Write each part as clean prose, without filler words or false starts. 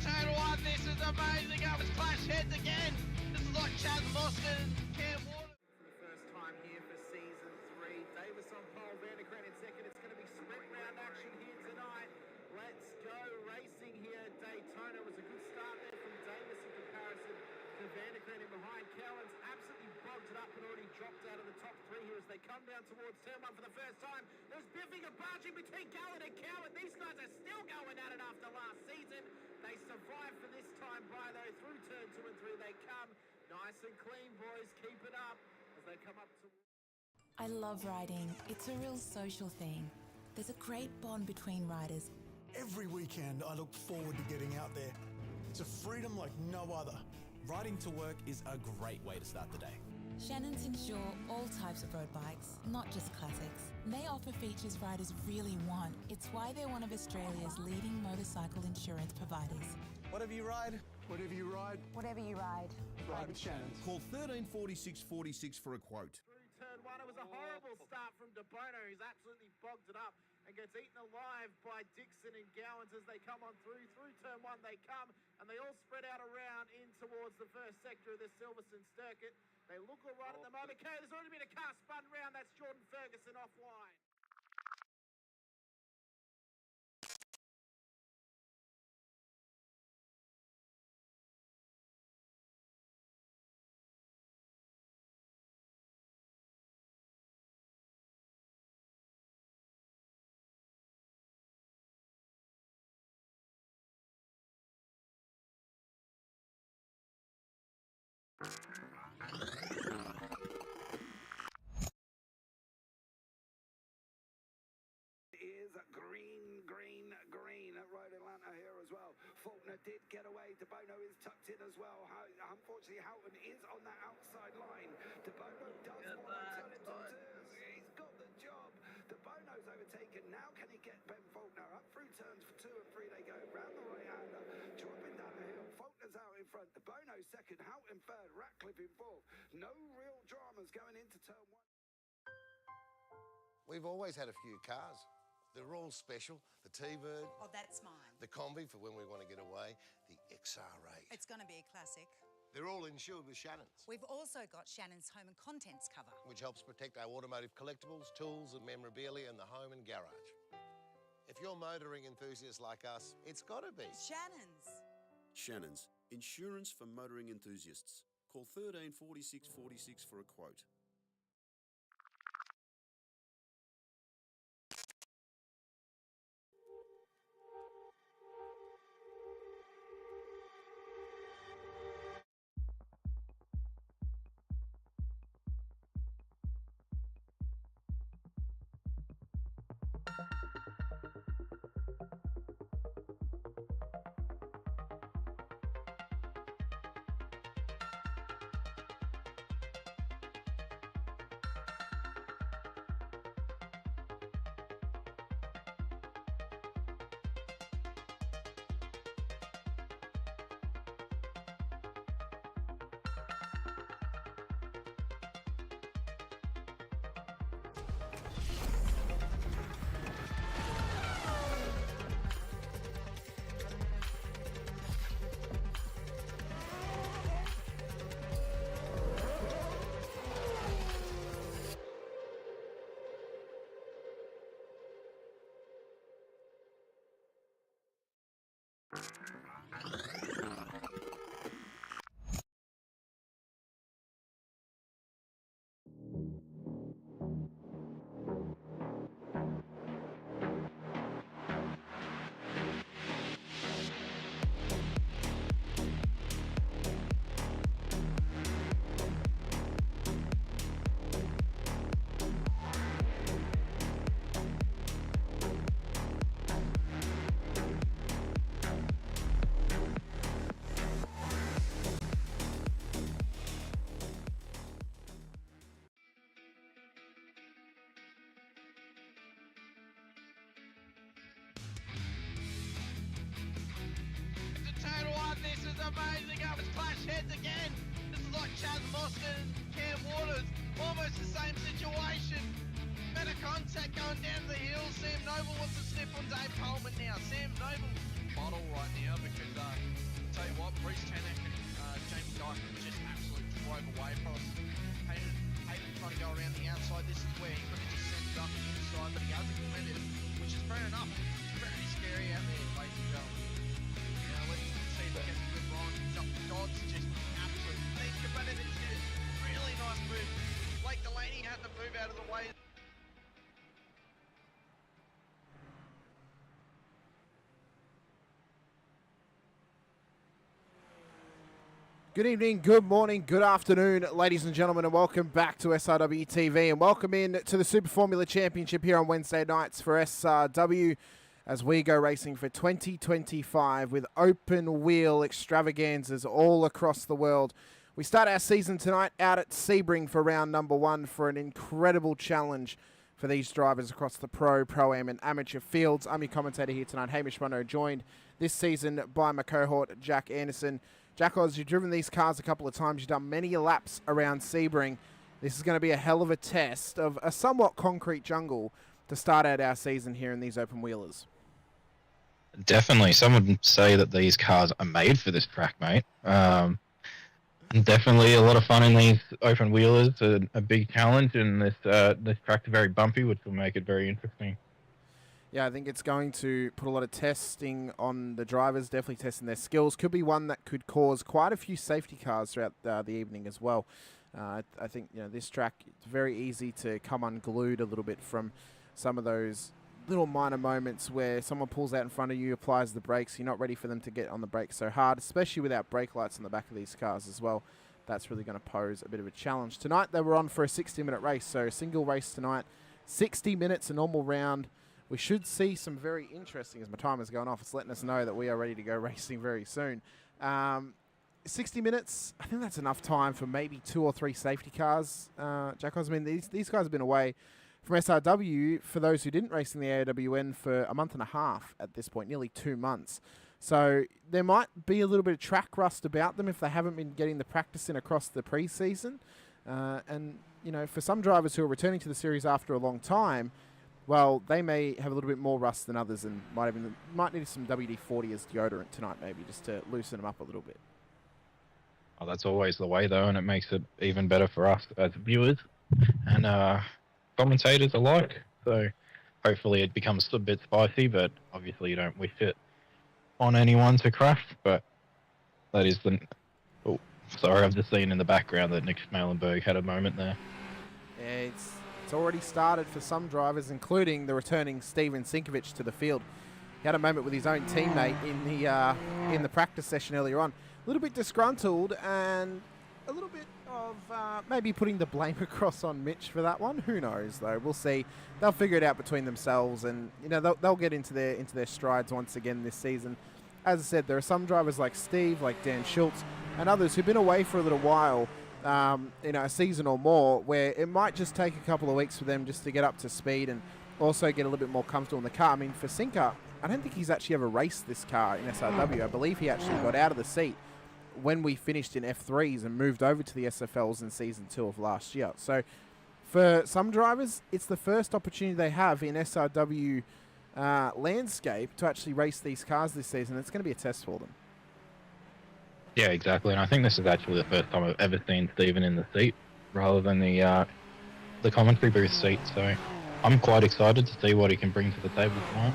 Turn one, this is amazing. It was clash heads again. This is like Chad Mostert and Cam Water. For the first time here for season 3. Davis on pole, Vanderkran in second. It's going to be sprint round action here tonight. Let's go racing here at Daytona. It was a good start there from Davis in comparison to Vanderkran in behind. Cowan's absolutely bogged it up and already dropped out of the top 3 here as they come down towards turn 1 for the first time. There's biffing and barging between Gallen and Cowan. These guys are still going at it after last season. They survive for this time by though. Through turn 2 and 3 they come. Nice and clean, boys. Keep it up as they come up to... I love riding. It's a real social thing. There's a great bond between riders. Every weekend I look forward to getting out there. It's a freedom like no other. Riding to work is a great way to start the day. Shannons insure all types of road bikes, not just classics. They offer features riders really want. It's why they're one of Australia's leading motorcycle insurance providers. Whatever you ride, Whatever you ride, Whatever you ride, ride with Shannons. Call 134646 for a quote. Through turn 1, it was a horrible start from De Bono, who's absolutely bogged it up and gets eaten alive by Dixon and Gowans as they come on through. Through turn 1 they come, and they all spread out around in towards the first sector of the Silverstone circuit. They look all right at the moment. Okay, there's already been a car spun round. That's Jordan Ferguson offline. Is green at Road Atlanta here as well. Faulkner did get away. De Bono is tucked in as well. Unfortunately, Houghton is on that outside line. De Bono does want to turn it to twos. He's got the job. De Bono's overtaken. Now can he get Ben Faulkner up through turns 2 and 3? They go round the right-hander, dropping down the hill. Faulkner's out in front. De Bono second. Houghton third. Ratcliffe in fourth. No real dramas going into turn 1. We've always had a few cars. They're all special. The T-Bird. Oh, that's mine. The Combi for when we want to get away. The XR8. It's going to be a classic. They're all insured with Shannons, We've also got Shannon's home and contents cover. which helps protect our automotive collectibles, tools and memorabilia in the home and garage. If you're motoring enthusiasts like us, it's got to be Shannon's. Shannons, insurance for motoring enthusiasts. Call 134646 for a quote. amazing. It was clash heads again. This is like Chad Mostert and Cam Water. Almost the same situation. Better contact going down the hill. Sam Noble wants to slip on Dave Coleman now. Sam Noble bottle right now because tell you what, Bruce Tannock and Jamie Dyson just absolutely drove away from us. Hayden trying to go around the outside. This is where he could have just sent it up the inside, but he hasn't committed, which is fair enough. It's very scary out there, ladies and gentlemen. Now let's see if we get a good run. He's up the dots, just absolute thinker, but it's a really nice move. Blake Delaney had to move out of the way. Good evening, good morning, good afternoon, ladies and gentlemen, and welcome back to SRW TV, and welcome in to the Super Formula Championship here on Wednesday nights for SRW as we go racing for 2025 with open wheel extravaganzas all across the world. We start our season tonight out at Sebring for round number 1 for an incredible challenge for these drivers across the Pro-Am and amateur fields. I'm your commentator here tonight, Hamish Munro, joined this season by my cohort, Jack Anderson. Jack Oz, you've driven these cars a couple of times. You've done many laps around Sebring. This is going to be a hell of a test of a somewhat concrete jungle to start out our season here in these open wheelers. Definitely. Some would say that these cars are made for this track, mate. Definitely a lot of fun in these open wheelers. A big challenge, and this track's very bumpy, which will make it very interesting. Yeah, I think it's going to put a lot of testing on the drivers, definitely testing their skills. Could be one that could cause quite a few safety cars throughout the evening as well. I think this track, it's very easy to come unglued a little bit from some of those little minor moments where someone pulls out in front of you, applies the brakes, you're not ready for them to get on the brakes so hard, especially without brake lights on the back of these cars as well. That's really going to pose a bit of a challenge. Tonight they were on for a 60-minute race, so a single race tonight, 60 minutes, a normal round. We should see some very interesting, as my timer's going off, it's letting us know that we are ready to go racing very soon. 60 minutes, I think that's enough time for maybe 2 or 3 safety cars. Jack Oz, I mean, these guys have been away from SRW, for those who didn't race in the AWN, for a month and a half at this point, nearly 2 months. So there might be a little bit of track rust about them if they haven't been getting the practice in across the pre-season. And, for some drivers who are returning to the series after a long time, well, they may have a little bit more rust than others and might need some WD-40 as deodorant tonight, maybe, just to loosen them up a little bit. Oh, that's always the way, though, and it makes it even better for us as viewers and commentators alike. So hopefully it becomes a bit spicy, but obviously you don't wish it on anyone to crash. But that is the... Oh, sorry, I've just seen in the background that Nick Schmalenberg had a moment there. Yeah, It's already started for some drivers, including the returning Steven Sinkovic to the field. He had a moment with his own teammate in the practice session earlier on. A little bit disgruntled and a little bit of maybe putting the blame across on Mitch for that one. Who knows, though? We'll see. They'll figure it out between themselves, and they'll get into their strides once again this season. As I said, there are some drivers like Steve, like Dan Schultz, and others who've been away for a little while. A season or more, where it might just take a couple of weeks for them just to get up to speed and also get a little bit more comfortable in the car. I mean, for Sinker, I don't think he's actually ever raced this car in SRW. I believe he actually got out of the seat when we finished in F3s and moved over to the SFLs in Season 2 of last year. So for some drivers, it's the first opportunity they have in SRW landscape to actually race these cars this season. It's going to be a test for them. Yeah, exactly, and I think this is actually the first time I've ever seen Steven in the seat rather than the commentary booth seat. So I'm quite excited to see what he can bring to the table tonight,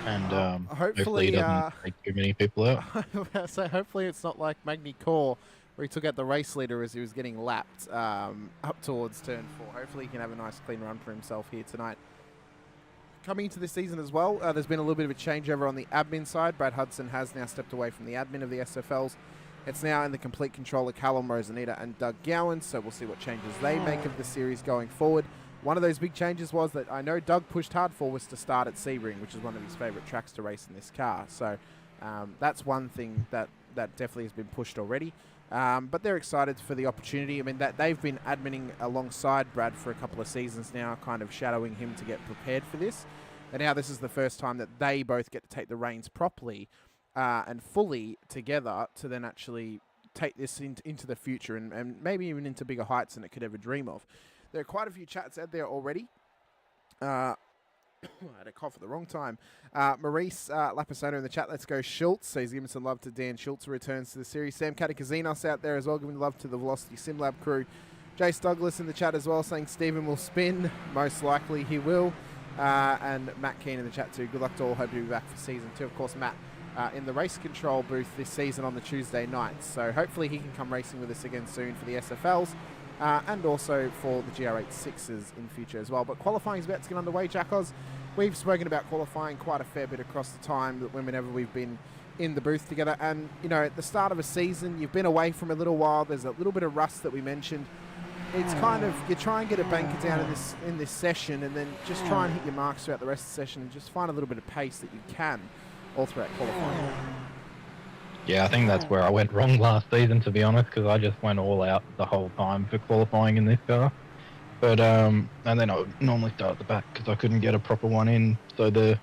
and hopefully he doesn't take too many people out. So hopefully it's not like Magny Core, where he took out the race leader as he was getting lapped up towards turn 4. Hopefully he can have a nice clean run for himself here tonight. Coming into this season as well, there's been a little bit of a changeover on the admin side. Brad Hudson has now stepped away from the admin of the SFLs. It's now in the complete control of Callum Rosanita and Doug Gowan, so we'll see what changes they make of the series going forward. One of those big changes was that I know Doug pushed hard for was to start at Sebring, which is one of his favourite tracks to race in this car. So that's one thing that definitely has been pushed already. But they're excited for the opportunity. I mean, that they've been adminning alongside Brad for a couple of seasons now, kind of shadowing him to get prepared for this. And now this is the first time that they both get to take the reins properly and fully together to then actually take this into the future and maybe even into bigger heights than it could ever dream of. There are quite a few chats out there already. I had a cough at the wrong time. Maurice Lapisano in the chat. Let's go Schultz. So he's giving some love to Dan Schultz, who returns to the series. Sam Catakazinos out there as well, giving love to the Velocity SimLab crew. Jace Douglas in the chat as well, saying Stephen will spin. Most likely he will. And Matt Keane in the chat too. Good luck to all. Hope you'll be back for season 2. Of course, Matt in the race control booth this season on the Tuesday nights. So hopefully he can come racing with us again soon for the SFLs. And also for the GR86s in future as well. But qualifying is about to get underway, Jackos. We've spoken about qualifying quite a fair bit across the time whenever we've been in the booth together. And, you know, at the start of a season, you've been away from a little while. There's a little bit of rust that we mentioned. It's kind of, you try and get a banker down in this session and then just try and hit your marks throughout the rest of the session and just find a little bit of pace that you can all throughout qualifying. Yeah, I think that's where I went wrong last season, to be honest, because I just went all out the whole time for qualifying in this car. But, and then I would normally start at the back because I couldn't get a proper one in. So the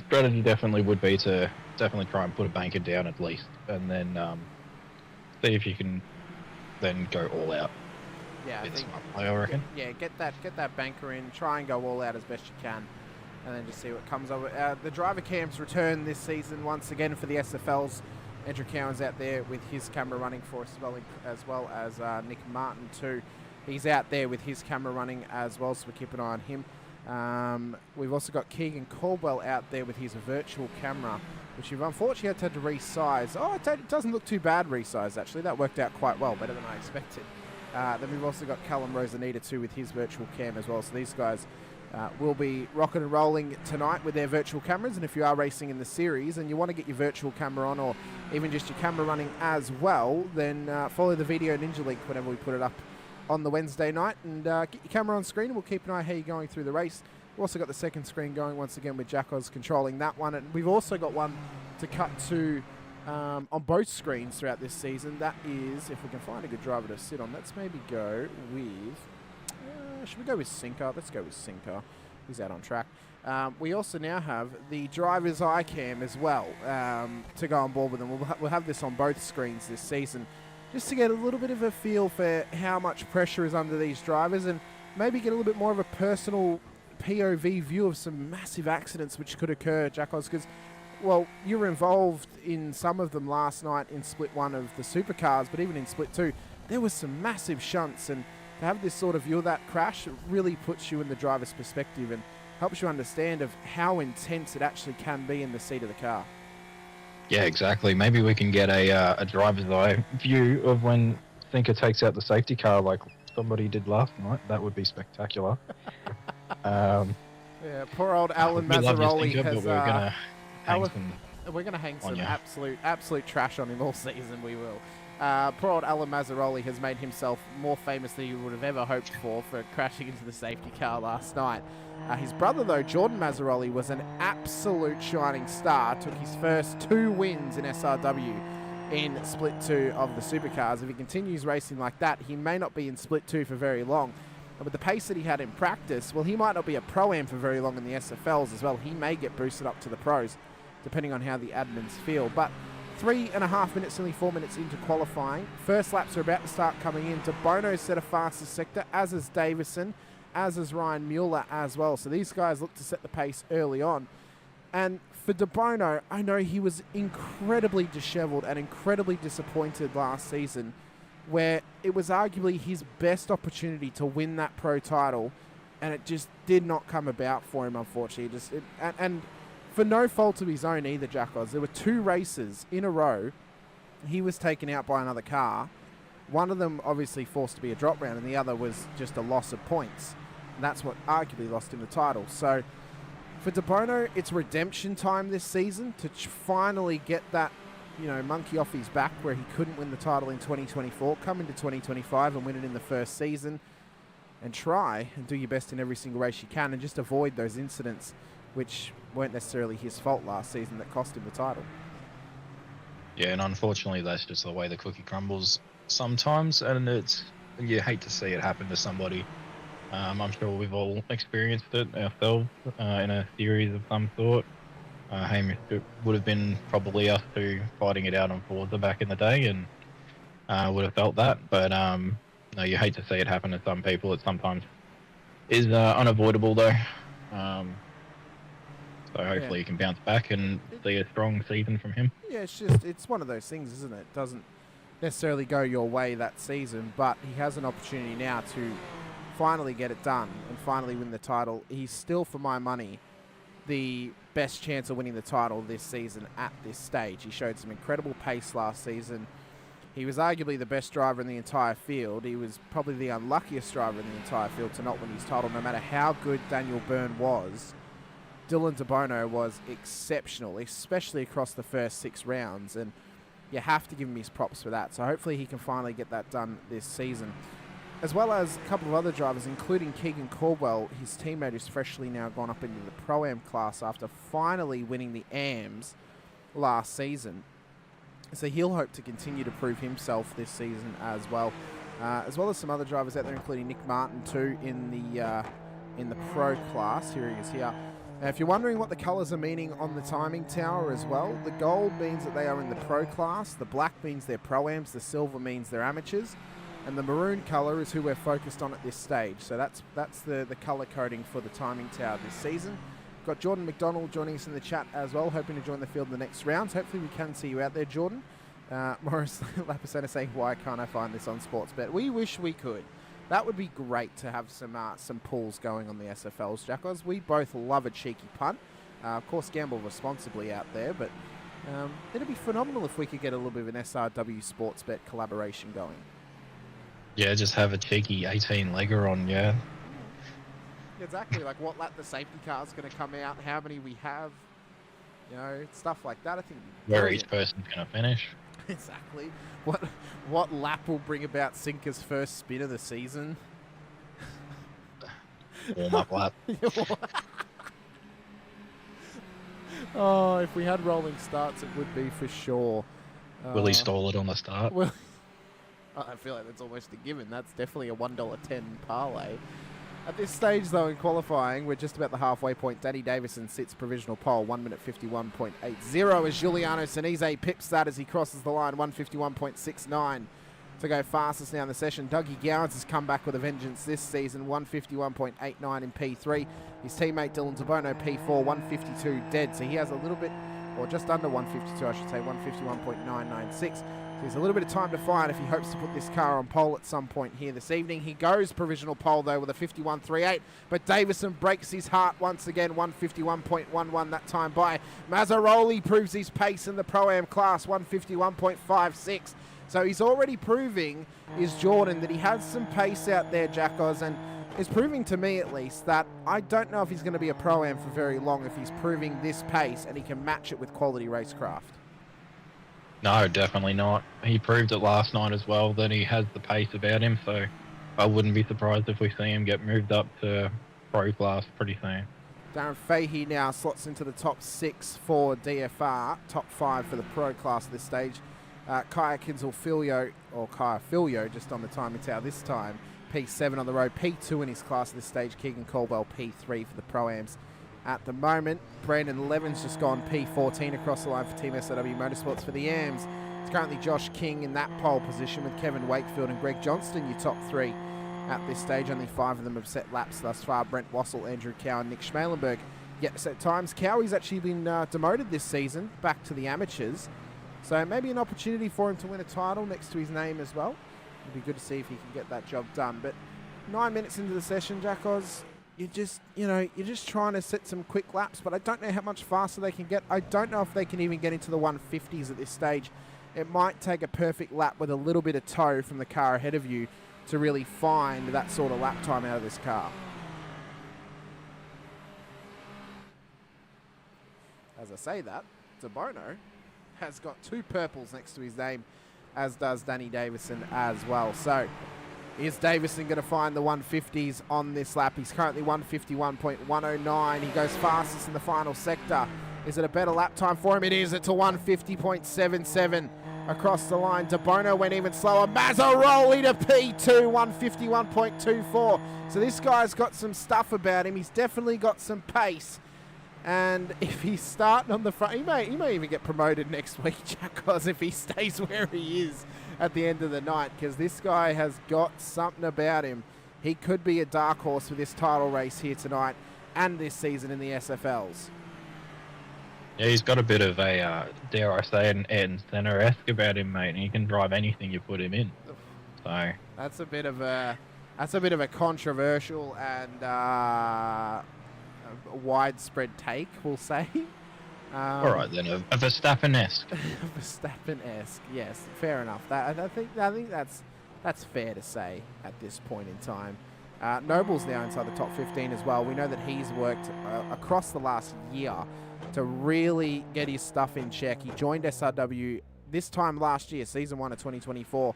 strategy definitely would be to definitely try and put a banker down at least, and then see if you can then go all out. Yeah, I reckon. Yeah, get that banker in, try and go all out as best you can, and then just see what comes of it. The driver cams return this season once again for the SFLs. Andrew Cowan's out there with his camera running for us as well as Nick Martin too. He's out there with his camera running as well, so we keep an eye on him. We've also got Keegan Caldwell out there with his virtual camera, which you've unfortunately had to resize. Oh, it doesn't look too bad resized actually. That worked out quite well, better than I expected. Then we've also got Callum Rosanita too with his virtual cam as well. So these guys will be rocking and rolling tonight with their virtual cameras. And if you are racing in the series and you want to get your virtual camera on, or even just your camera running as well, then follow the Video Ninja link whenever we put it up on the Wednesday night, and get your camera on screen. We'll keep an eye how you're going through the race. We've also got the second screen going once again with Jackos controlling that one, and we've also got one to cut to on both screens throughout this season. That is, if we can find a good driver to sit on, let's maybe go with should we go with Sinker? Let's go with Sinker. He's out on track. We also now have the driver's eye cam as well to go on board with them. We'll have this on both screens this season, just to get a little bit of a feel for how much pressure is under these drivers, and maybe get a little bit more of a personal POV view of some massive accidents which could occur, Jackos, because, well, you were involved in some of them last night in Split 1 of the supercars, but even in Split 2, there was some massive shunts, and to have this sort of view of that crash, it really puts you in the driver's perspective and helps you understand of how intense it actually can be in the seat of the car. Yeah, exactly. Maybe we can get a driver's eye view of when Thinker takes out the safety car like somebody did last night. That would be spectacular. Yeah, poor old Alan Mazzaroli has... We're going to hang some absolute trash on him all season, we will. Poor old Alan Mazzaroli has made himself more famous than you would have ever hoped for crashing into the safety car last night. His brother, though, Jordan Mazzaroli, was an absolute shining star. Took his first 2 wins in SRW in Split 2 of the supercars. If he continues racing like that, he may not be in Split 2 for very long. And with the pace that he had in practice, well, he might not be a Pro-Am for very long in the SFLs as well. He may get boosted up to the pros, depending on how the admins feel. But 3.5 minutes, nearly 4 minutes into qualifying. First laps are about to start coming in. DeBono set a fastest sector, as is Davison, as is Ryan Mueller as well. So these guys look to set the pace early on. And for DeBono, I know he was incredibly dishevelled and incredibly disappointed last season, where it was arguably his best opportunity to win that pro title, and it just did not come about for him, unfortunately. And for no fault of his own either, Jackos. There were 2 races in a row he was taken out by another car. One of them obviously forced to be a drop round, and the other was just a loss of points. And that's what arguably lost him the title. So for DeBono, it's redemption time this season to finally get that, monkey off his back where he couldn't win the title in 2024. Come into 2025 and win it in the first season, and try and do your best in every single race you can, and just avoid those incidents which weren't necessarily his fault last season that cost him the title. Yeah, and unfortunately that's just the way the cookie crumbles sometimes, and you hate to see it happen to somebody. I'm sure we've all experienced it ourselves in a series of some sort. Hamish would have been probably us 2 fighting it out on Forza back in the day, and would have felt that. But no, you hate to see it happen to some people. It sometimes is unavoidable, though. So hopefully he can bounce back and see a strong season from him. Yeah, it's one of those things, isn't it? It doesn't necessarily go your way that season, but he has an opportunity now to finally get it done and finally win the title. He's still, for my money, the best chance of winning the title this season at this stage. He showed some incredible pace last season. He was arguably the best driver in the entire field. He was probably the unluckiest driver in the entire field to not win his title, no matter how good Daniel Byrne was. Dylan De Bono was exceptional, especially across the first 6 rounds, and you have to give him his props for that. So hopefully he can finally get that done this season. As well as a couple of other drivers, including Keegan Caldwell, his teammate who's freshly now gone up into the Pro-Am class after finally winning the AMs last season. So he'll hope to continue to prove himself this season as well as some other drivers out there, including Nick Martin too in the Pro class. Here he is here. Now, if you're wondering what the colours are meaning on the timing tower as well, the gold means that they are in the Pro class, the black means they're Pro-Ams, the silver means they're amateurs, and the maroon colour is who we're focused on at this stage. So that's the colour coding for the timing tower this season. We've got Jordan McDonald joining us in the chat as well, hoping to join the field in the next rounds. Hopefully we can see you out there, Jordan. Morris Lapasena saying, why can't I find this on Sportsbet? We wish we could. That would be great to have some pools going on the SFLs, Jackos. We both love a cheeky punt. Of course, gamble responsibly out there, but it'd be phenomenal if we could get a little bit of an SRW Sportsbet collaboration going. Yeah, just have a cheeky 18-legger on, yeah. Exactly, like what lap the safety car's going to come out, how many we have, stuff like that. I think where each person's going to finish. Exactly. What lap will bring about Sinker's first spin of the season? Warm-up lap. Oh, if we had rolling starts, it would be for sure. Will he stall it on the start? I feel like that's almost a given. That's definitely a $1.10 parlay. At this stage, though, in qualifying, we're just about the halfway point. Danny Davison sits provisional pole, 1 minute 51.80 as Giuliano Sinise pips that as he crosses the line, 151.69 to go fastest now in the session. Dougie Gowans has come back with a vengeance this season, 151.89 in P3. His teammate Dylan De Bono, P4, 152 dead. So he has a little bit, or just under 152, I should say, 151.996. There's a little bit of time to find if he hopes to put this car on pole at some point here this evening. He goes provisional pole, though, with a 51.38, but Davison breaks his heart once again, 151.11 that time by. Mazzaroli proves his pace in the Pro-Am class, 151.56. So he's already proving, is Jordan, that he has some pace out there, Jackos, and is proving to me at least that I don't know if he's going to be a Pro-Am for very long if he's proving this pace and he can match it with quality racecraft. No, definitely not. He proved it last night as well that he has the pace about him, so I wouldn't be surprised if we see him get moved up to Pro class pretty soon. Darren Fahey now slots into the top 6 for DFR, top 5 for the Pro class at this stage. Kaya Filio just on the timing tower this time, P7 on the road, P2 in his class at this stage, Keegan Caldwell P3 for the Pro-Ams. At the moment, Brandon Levin's just gone P14 across the line for Team SRW Motorsports for the AMs. It's currently Josh King in that pole position with Kevin Wakefield and Greg Johnston, your top 3 at this stage. Only 5 of them have set laps thus far. Brent Wassel, Andrew Cow and Nick Schmalenberg yet to set times. Cowie's actually been demoted this season back to the amateurs. So maybe an opportunity for him to win a title next to his name as well. It'd be good to see if he can get that job done. But 9 minutes into the session, Jackos, you're just trying to set some quick laps, but I don't know how much faster they can get. I don't know if they can even get into the 150s at this stage. It might take a perfect lap with a little bit of tow from the car ahead of you to really find that sort of lap time out of this car. As I say that, De Bono has got 2 purples next to his name, as does Danny Davison as well. So is Davison going to find the 150s on this lap? He's currently 151.109. He goes fastest in the final sector. Is it a better lap time for him? It is. It's a 150.77 across the line. De Bono went even slower. Mazzaroli to P2, 151.24. So this guy's got some stuff about him. He's definitely got some pace. And if he's starting on the front, he may even get promoted next week, Jackos, if he stays where he is at the end of the night, because this guy has got something about him. He could be a dark horse for this title race here tonight and this season in the SFLs. Yeah, he's got a bit of a, dare I say, an Ayrton Senna-esque about him, mate, and he can drive anything you put him in. So that's a bit of a controversial and a widespread take, we'll say. All right then, a Verstappen-esque. Verstappen-esque, yes, fair enough. I think that's fair to say at this point in time. Noble's now inside the top 15 as well. We know that he's worked across the last year to really get his stuff in check. He joined SRW this time last year, season 1 of 2024,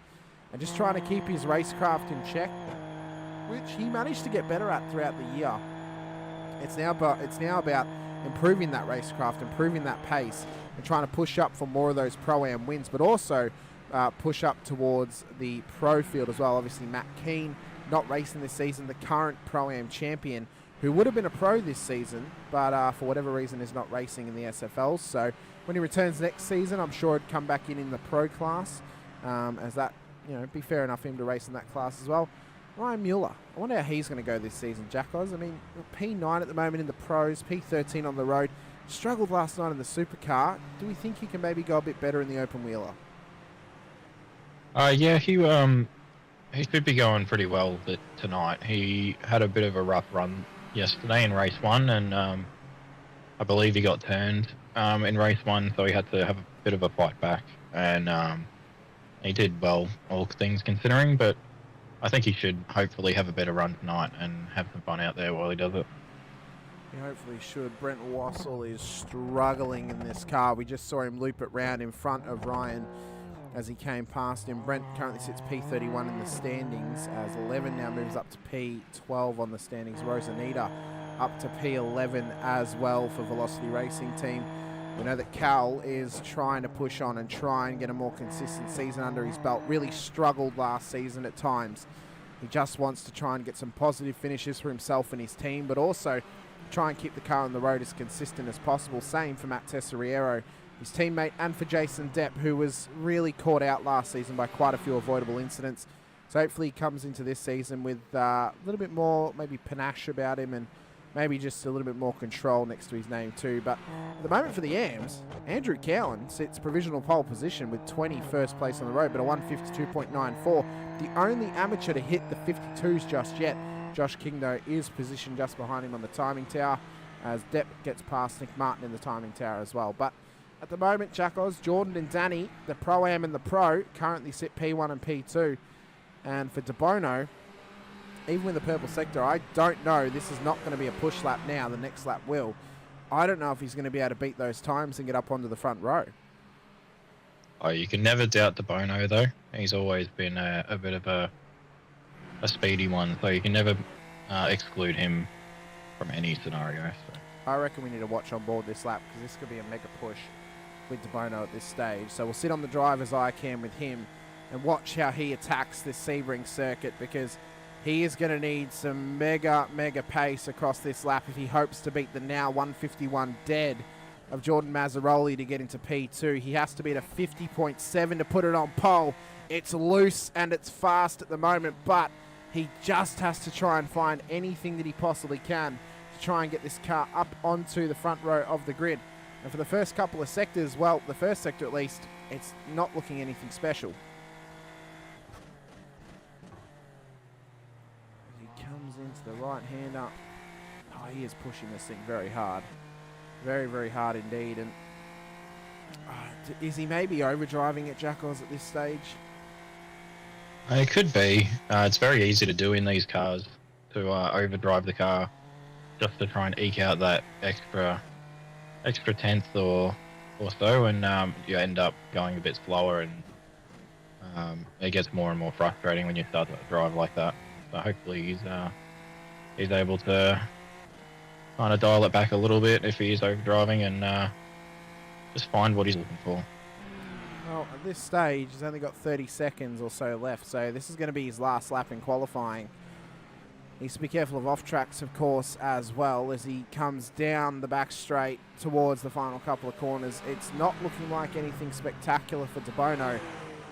and just trying to keep his racecraft in check, which he managed to get better at throughout the year. It's now about improving that racecraft, improving that pace, and trying to push up for more of those Pro-Am wins, but also push up towards the Pro field as well. Obviously, Matt Keane not racing this season, the current Pro-Am champion, who would have been a pro this season, but for whatever reason is not racing in the SFLs. So when he returns next season, I'm sure he'd come back in the Pro class, as that, be fair enough for him to race in that class as well. Ryan Mueller, I wonder how he's going to go this season, Jackos. I mean, P9 at the moment in the pros, P13 on the road. Struggled last night in the supercar. Do we think he can maybe go a bit better in the open wheeler? Yeah, he should be going pretty well tonight. He had a bit of a rough run yesterday in race 1, and I believe he got turned in race 1, so he had to have a bit of a fight back, and he did well, all things considering, but I think he should hopefully have a better run tonight and have some fun out there while he does it. He hopefully should. Brent Wassell is struggling in this car. We just saw him loop it round in front of Ryan as he came past him. Brent currently sits P31 in the standings, as 11 now moves up to P12 on the standings. Rosanita up to P11 as well for Velocity Racing Team. We know that Cal is trying to push on and try and get a more consistent season under his belt. Really struggled last season at times. He just wants to try and get some positive finishes for himself and his team, but also try and keep the car on the road as consistent as possible. Same for Matt Tesoriero, his teammate, and for Jason Depp, who was really caught out last season by quite a few avoidable incidents. So hopefully he comes into this season with a little bit more maybe panache about him, and maybe just a little bit more control next to his name too. But at the moment for the AMs, Andrew Cowan sits provisional pole position with 21st place on the road, but a 152.94. The only amateur to hit the 52s just yet. Josh King, though, is positioned just behind him on the timing tower, as Depp gets past Nick Martin in the timing tower as well. But at the moment, Jackos, Jordan and Danny, the Pro-Am and the Pro, currently sit P1 and P2. And for DeBono, even with the purple sector, I don't know. This is not going to be a push lap now. The next lap will. I don't know if he's going to be able to beat those times and get up onto the front row. Oh, you can never doubt DeBono, though. He's always been a bit of a speedy one, so you can never exclude him from any scenario. So I reckon we need to watch on board this lap, because this could be a mega push with DeBono at this stage. So we'll sit on the driver's eye cam with him and watch how he attacks this Sebring circuit, because he is going to need some mega pace across this lap if he hopes to beat the now 151 dead of Jordan Mazzaroli to get into P2. He has to beat a 50.7 to put it on pole. It's loose and it's fast at the moment, but he just has to try and find anything that he possibly can to try and get this car up onto the front row of the grid. And for the first couple of sectors, well, the first sector at least, it's not looking anything special. Comes into the right-hander. Oh, he is pushing this thing very hard. Very hard indeed. And is he maybe overdriving it, Jackos, at this stage? it could be. It's very easy to do in these cars, to overdrive the car just to try and eke out that extra tenth or so, and you end up going a bit slower, and it gets more and more frustrating when you start to drive like that. So hopefully he's able to kind of dial it back a little bit if he is overdriving, and just find what he's looking for. Well, at this stage, he's only got 30 seconds or so left, so this is going to be his last lap in qualifying. He needs to be careful of off-tracks, of course, as well, as he comes down the back straight towards the final couple of corners. It's not looking like anything spectacular for DeBono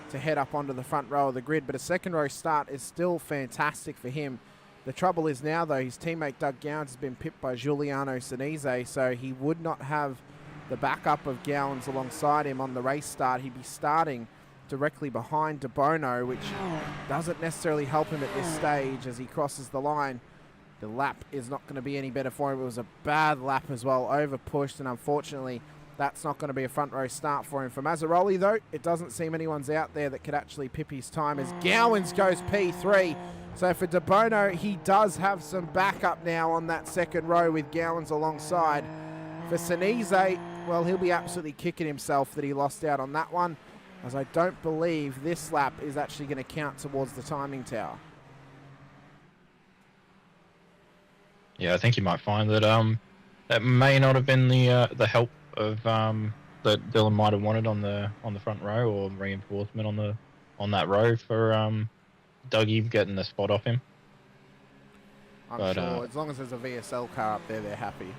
to head up onto the front row of the grid, but a second row start is still fantastic for him The trouble is now, though, his teammate Doug Gowans has been pipped by Giuliano Sinise, so he would not have the backup of Gowans alongside him on the race start. He'd be starting directly behind De Bono, which doesn't necessarily help him at this stage as he crosses the line. The lap is not going to be any better for him. It was a bad lap as well, over pushed, and unfortunately that's not going to be a front row start for him. For Mazzaroli, though, it doesn't seem anyone's out there that could actually pip his time as Gowans goes P3. So for De Bono, he does have some backup now on that second row with Gowans alongside. For Sinise, well, he'll be absolutely kicking himself that he lost out on that one, as I don't believe this lap is actually going to count towards the timing tower. Yeah, I think you might find that that may not have been the help of that Dylan might have wanted on the front row, or reinforcement on that row for Dougie getting the spot off him. I'm sure as long as there's a VSL car up there, they're happy.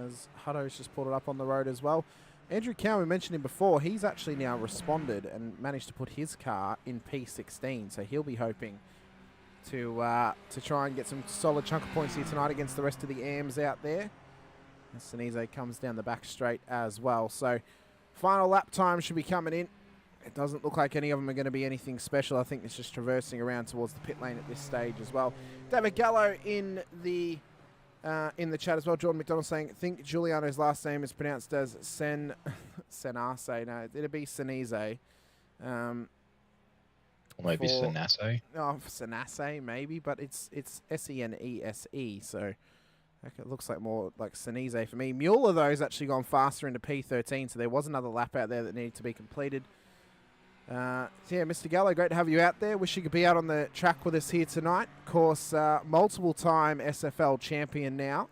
As Hutto's just pulled it up on the road as well. Andrew Cowan, we mentioned him before, he's actually now responded and managed to put his car in P16, so he'll be hoping to try and get some solid chunk of points here tonight against the rest of the AMs out there. And Sinise comes down the back straight as well. So final lap time should be coming in. It doesn't look like any of them are going to be anything special. I think it's just traversing around towards the pit lane at this stage as well. David Gallo in the chat as well. Jordan McDonald saying, I think Giuliano's last name is pronounced as Senase. No, it'd be Sinise. Maybe Senase. Oh, Senase maybe, but it's Senese. So it looks like more like Sinise for me. Mueller though has actually gone faster into P13, so there was another lap out there that needed to be completed. So yeah, Mr. Gallo, great to have you out there. Wish you could be out on the track with us here tonight. Of course, multiple-time SFL champion now.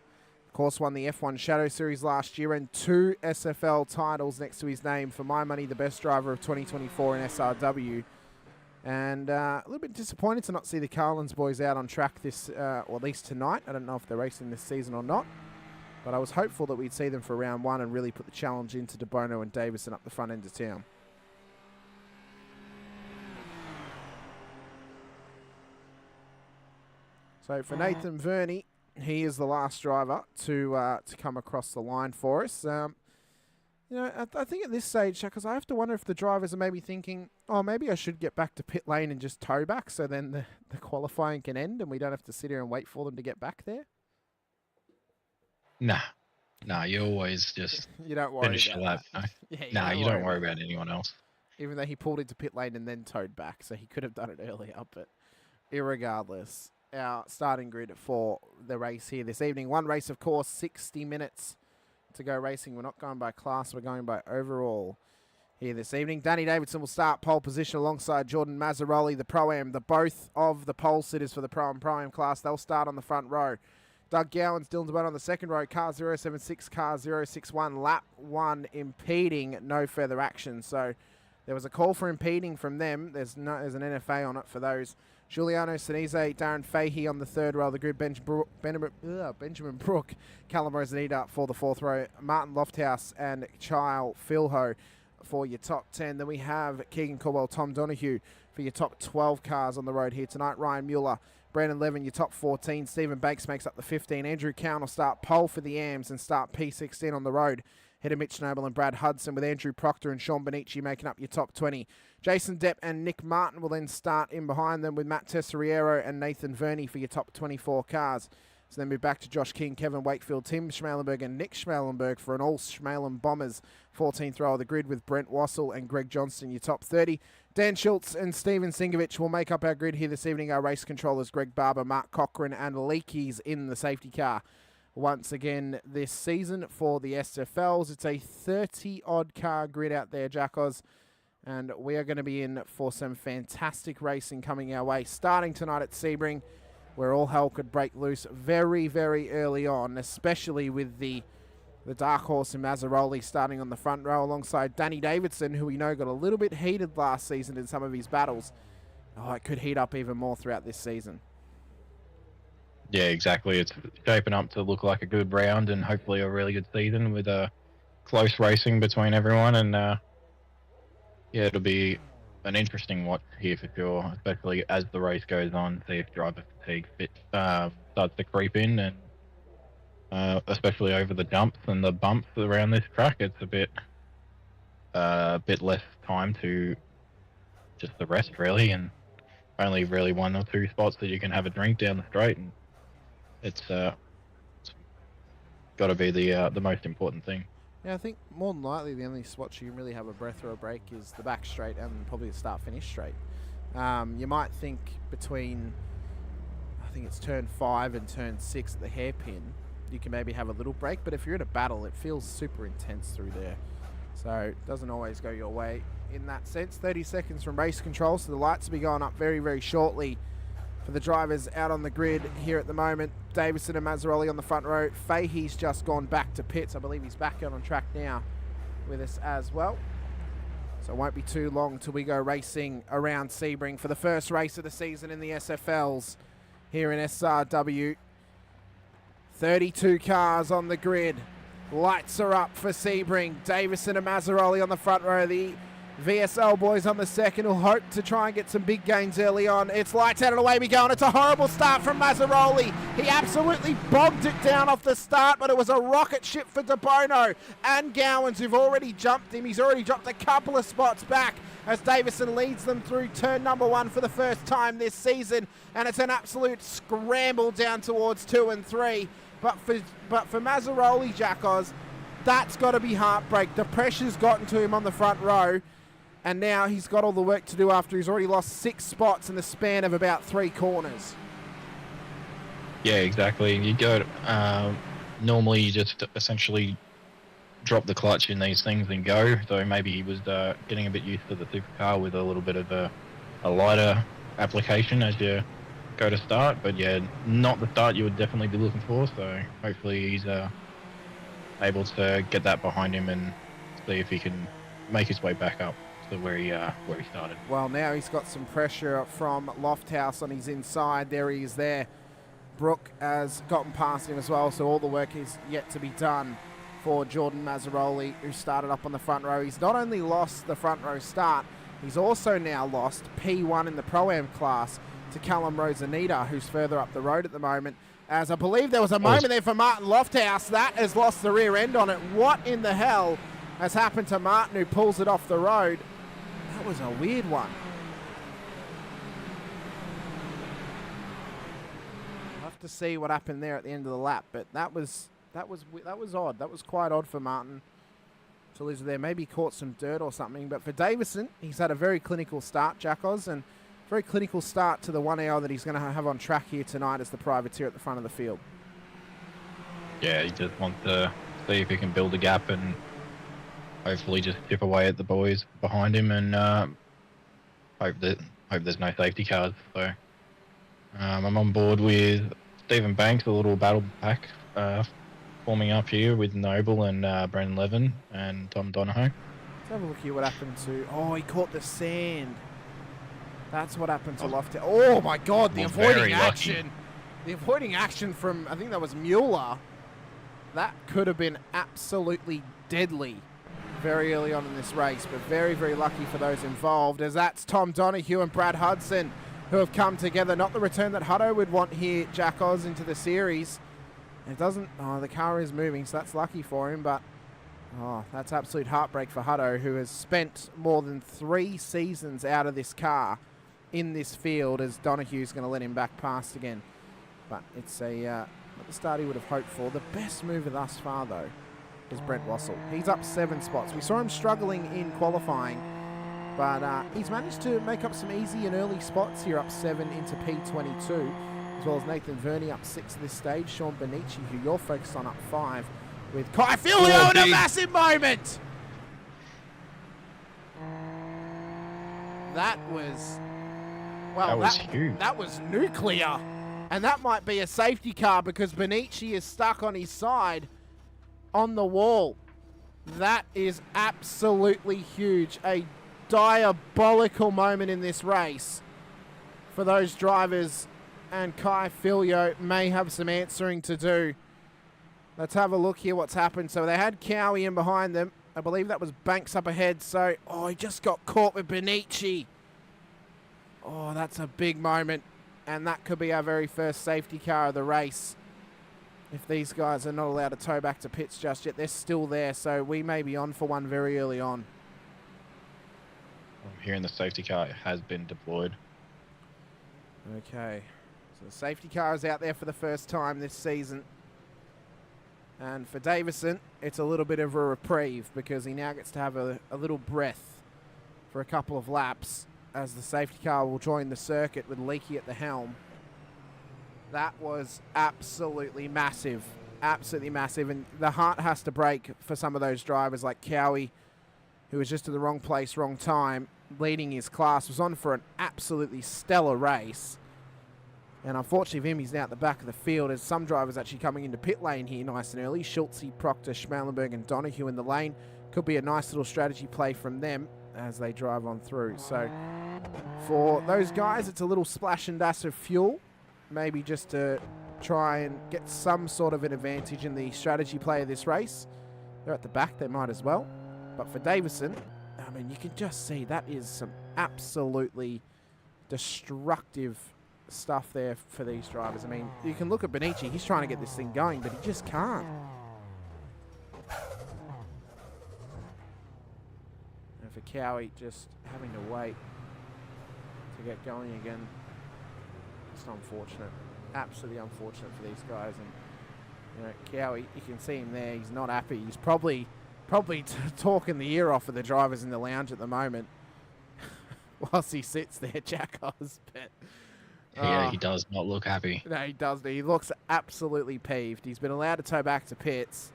Of course, won the F1 Shadow Series last year and 2 SFL titles next to his name. For my money, the best driver of 2024 in SRW. And a little bit disappointed to not see the Carlins boys out on track this, or at least tonight. I don't know if they're racing this season or not. But I was hopeful that we'd see them for round one and really put the challenge into De Bono and Davison up the front end of town. So for Nathan Verney, he is the last driver to come across the line for us. You know, I think at this stage, because I have to wonder if the drivers are maybe thinking, oh, maybe I should get back to pit lane and just tow back so then the qualifying can end and we don't have to sit here and wait for them to get back there. Nah, you always just you don't worry finish about your lap. that. No? Yeah, Nah, you don't worry about anyone else. Even though he pulled into pit lane and then towed back, so he could have done it earlier, but irregardless. Our starting grid for the race here this evening. One race, of course, 60 minutes to go racing. We're not going by class, we're going by overall here this evening. Danny Davidson will start pole position alongside Jordan Mazzaroli, the Pro-Am. Both of the pole sitters for the Pro and Pro-Am class, they'll start on the front row. Doug Gowans, Dylan DeBono on the second row. Car 076, car 061, lap 1 impeding, no further action. So there was a call for impeding from them. There's an NFA on it for those. Giuliano Sinise, Darren Fahey on the third row of the grid, Benjamin Brook, Callum Rosanita for the fourth row, Martin Lofthouse and Chile Philho for your top 10. Then we have Keegan Caldwell, Tom Donahue for your top 12 cars on the road here tonight. Ryan Mueller, Brandon Levin, your top 14. Stephen Banks makes up the 15. Andrew Cowan will start pole for the AMs and start P16 on the road. Head of Mitch Noble and Brad Hudson, with Andrew Proctor and Sean Benici making up your top 20. Jason Depp and Nick Martin will then start in behind them, with Matt Tesseriero and Nathan Verney for your top 24 cars. So then move back to Josh King, Kevin Wakefield, Tim Schmalenberg and Nick Schmalenberg for an all Schmalen Bombers 14th row of the grid, with Brent Wassel and Greg Johnston your top 30. Dan Schultz and Steven Singovich will make up our grid here this evening. Our race controllers, Greg Barber, Mark Cochran and Leakey's in the safety car. Once again this season for the SFLs. It's a 30-odd car grid out there, Jackos, and we are going to be in for some fantastic racing coming our way, starting tonight at Sebring, where all hell could break loose very, very early on, especially with the dark horse in Mazzaroli starting on the front row alongside Danny Davidson, who we know got a little bit heated last season in some of his battles. Oh, it could heat up even more throughout this season. Yeah, exactly. It's shaping up to look like a good round and hopefully a really good season with close racing between everyone. And yeah, it'll be an interesting watch here for sure, especially as the race goes on. See if driver fatigue starts to creep in, and especially over the jumps and the bumps around this track, it's a bit less time to just the rest really, and only really 1 or 2 spots that you can have a drink down the straight, and it's got to be the most important thing. Yeah, I think more than likely the only spots you can really have a breath or a break is the back straight and probably the start-finish straight. You might think between, I think it's turn 5 and turn 6 at the hairpin, you can maybe have a little break, but if you're in a battle, it feels super intense through there. So it doesn't always go your way in that sense. 30 seconds from race control, so the lights will be going up very, very shortly for the drivers out on the grid here at the moment. Davison and Mazzaroli on the front row. Fahey's just gone back to pits. I believe he's back out on track now with us as well. So it won't be too long till we go racing around Sebring for the first race of the season in the SFLs here in SRW. 32 cars on the grid. Lights are up for Sebring. Davison and Mazzaroli on the front row. The VSL boys on the second will hope to try and get some big gains early on. It's lights out and away we go, and it's a horrible start from Mazzaroli. He absolutely bogged it down off the start, but it was a rocket ship for De Bono and Gowans, who've already jumped him. He's already dropped a couple of spots back as Davison leads them through turn number 1 for the first time this season, and it's an absolute scramble down towards 2 and 3. But for Mazzaroli, Jackos, that's got to be heartbreak. The pressure's gotten to him on the front row, and now he's got all the work to do after he's already lost 6 spots in the span of about 3 corners. Yeah, exactly. You go, normally you just essentially drop the clutch in these things and go. So maybe he was getting a bit used to the supercar with a little bit of a lighter application as you go to start. But yeah, not the start you would definitely be looking for. So hopefully he's able to get that behind him and see if he can make his way back up to where he started. Well, now he's got some pressure from Lofthouse on his inside. There he is there. Brooke has gotten past him as well, so all the work is yet to be done for Jordan Mazzaroli, who started up on the front row. He's not only lost the front row start, he's also now lost P1 in the Pro-Am class to Callum Rosanita, who's further up the road at the moment. As I believe there was a moment there for Martin Lofthouse. That has lost the rear end on it. What in the hell has happened to Martin, who pulls it off the road? That was a weird one. We'll have to see what happened there at the end of the lap, but that was odd. That was quite odd for Martin to lose there. Maybe caught some dirt or something. But for Davison, he's had a very clinical start, Jackos, and very clinical start to the 1 hour that he's going to have on track here tonight as the privateer at the front of the field. Yeah, he just wants to see if he can build a gap and hopefully just chip away at the boys behind him, and hope there's no safety cars. So I'm on board with Stephen Banks, a little battle pack forming up here with Noble and Brendan Levin and Tom Donahoe. Let's have a look here what happened to... Oh, he caught the sand. That's what happened to Lofthouse. Oh my God, the avoiding action. The avoiding action from, I think that was Mueller. That could have been absolutely deadly very early on in this race, but very, very lucky for those involved, as that's Tom Donoghue and Brad Hudson who have come together. Not the return that Hutto would want here, Jack Oz, into the series. It doesn't... Oh, the car is moving, so that's lucky for him, but... Oh, that's absolute heartbreak for Hutto, who has spent more than 3 seasons out of this car in this field, as Donoghue's going to let him back past again. But it's not the start he would have hoped for. The best mover thus far, though, is Brent Wassell. He's up 7 spots. We saw him struggling in qualifying, but he's managed to make up some easy and early spots here, up 7 into P22, as well as Nathan Verney up 6 at this stage. Sean Benici, who you're focused on, up 5, with Kai Filio in a massive moment. That was... Well, that was huge. That was nuclear. And that might be a safety car because Benici is stuck on his side on the wall. That is absolutely huge. A diabolical moment in this race for those drivers, and Kai Filio may have some answering to do. Let's have a look here what's happened. So they had Cowie in behind them. I believe that was Banks up ahead. So, oh, he just got caught with Benici. Oh, that's a big moment. And that could be our very first safety car of the race. If these guys are not allowed to tow back to pits just yet, they're still there. So we may be on for one very early on. I'm hearing the safety car has been deployed. Okay. So the safety car is out there for the first time this season. And for Davison, it's a little bit of a reprieve because he now gets to have a little breath for a couple of laps as the safety car will join the circuit with Leakey at the helm. That was absolutely massive. Absolutely massive. And the heart has to break for some of those drivers like Cowie, who was just in the wrong place, wrong time, leading his class, was on for an absolutely stellar race. And unfortunately for him, he's now at the back of the field as some drivers actually coming into pit lane here nice and early. Schultze, Proctor, Schmalenberg and Donahue in the lane. Could be a nice little strategy play from them as they drive on through. So for those guys, it's a little splash and dash of fuel, maybe just to try and get some sort of an advantage in the strategy play of this race. They're at the back, they might as well. But for Davison, I mean, you can just see that is some absolutely destructive stuff there for these drivers. I mean, you can look at Benici, he's trying to get this thing going, but he just can't. And for Cowie, just having to wait to get going again. It's unfortunate. Absolutely unfortunate for these guys. And, you know, Cowie, you can see him there, he's not happy. He's probably talking the ear off of the drivers in the lounge at the moment whilst he sits there, Jackos. But yeah, he does not look happy. no, he doesn't. He looks absolutely peeved. He's been allowed to tow back to pits,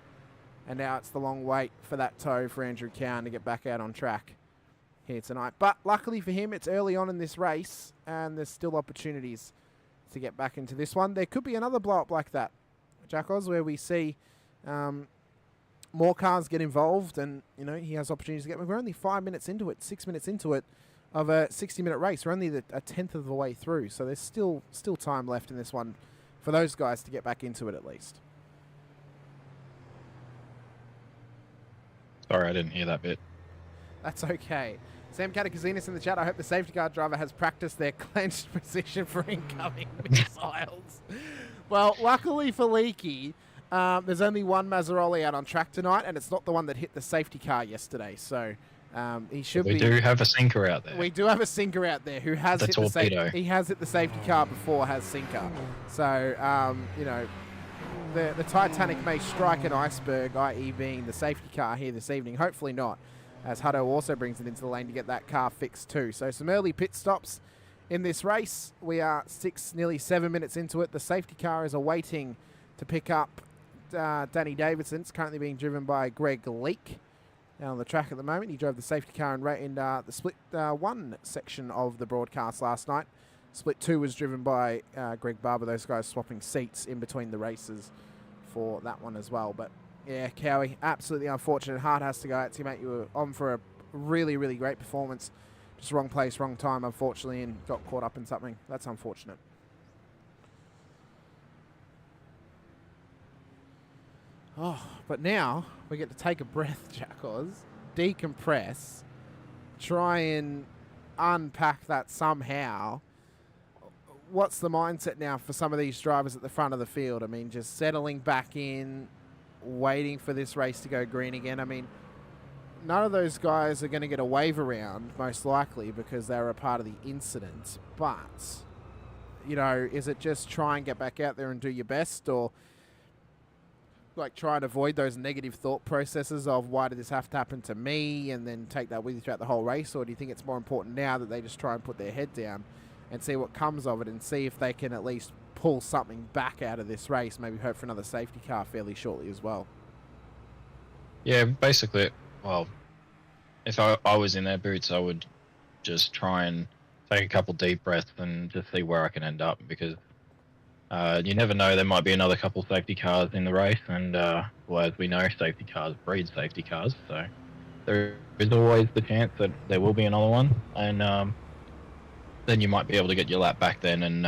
and now it's the long wait for that tow for Andrew Cowan to get back out on track here tonight. But luckily for him, it's early on in this race, and there's still opportunities to get back into this one. There could be another blow-up like that, Jackos, where we see more cars get involved, and you know he has opportunities to get. We're only 5 minutes into it, 6 minutes into it, of a 60-minute race. We're only a tenth of the way through, so there's still time left in this one for those guys to get back into it at least. Sorry, I didn't hear that bit. That's okay. Sam Catakazinis in the chat, I hope the safety car driver has practiced their clenched position for incoming missiles. Well, luckily for Leakey, there's only one Mazzaroli out on track tonight, and it's not the one that hit the safety car yesterday, so he should be... We do have a sinker out there. We do have a sinker out there who has hit he has hit the safety car before, has sinker. So, you know, the Titanic may strike an iceberg, i.e. being the safety car here this evening. Hopefully not, as Hutto also brings it into the lane to get that car fixed too. So some early pit stops in this race. We are nearly 7 minutes into it. The safety car is awaiting to pick up Danny Davidson. It's currently being driven by Greg Leake. Now on the track at the moment, he drove the safety car in the split 1 section of the broadcast last night. Split 2 was driven by Greg Barber. Those guys swapping seats in between the races for that one as well. But yeah, Cowie, absolutely unfortunate. Hart has to go out, teammate. You were on for a really, really great performance. Just wrong place, wrong time, unfortunately, and got caught up in something. That's unfortunate. Oh, but now we get to take a breath, Jackos, decompress, try and unpack that somehow. What's the mindset now for some of these drivers at the front of the field? I mean, just settling back in, waiting for this race to go green again. I mean, none of those guys are going to get a wave around, most likely, because they were a part of the incident. But, you know, is it just try and get back out there and do your best, or like try and avoid those negative thought processes of why did this have to happen to me, and then take that with you throughout the whole race? Or do you think it's more important now that they just try and put their head down and see what comes of it, and see if they can at least pull something back out of this race, maybe hope for another safety car fairly shortly as well? Yeah, basically, well, if I was in their boots, I would just try and take a couple deep breaths and just see where I can end up, because you never know, there might be another couple safety cars in the race, and well, as we know, safety cars breed safety cars, so there is always the chance that there will be another one, and then you might be able to get your lap back then, and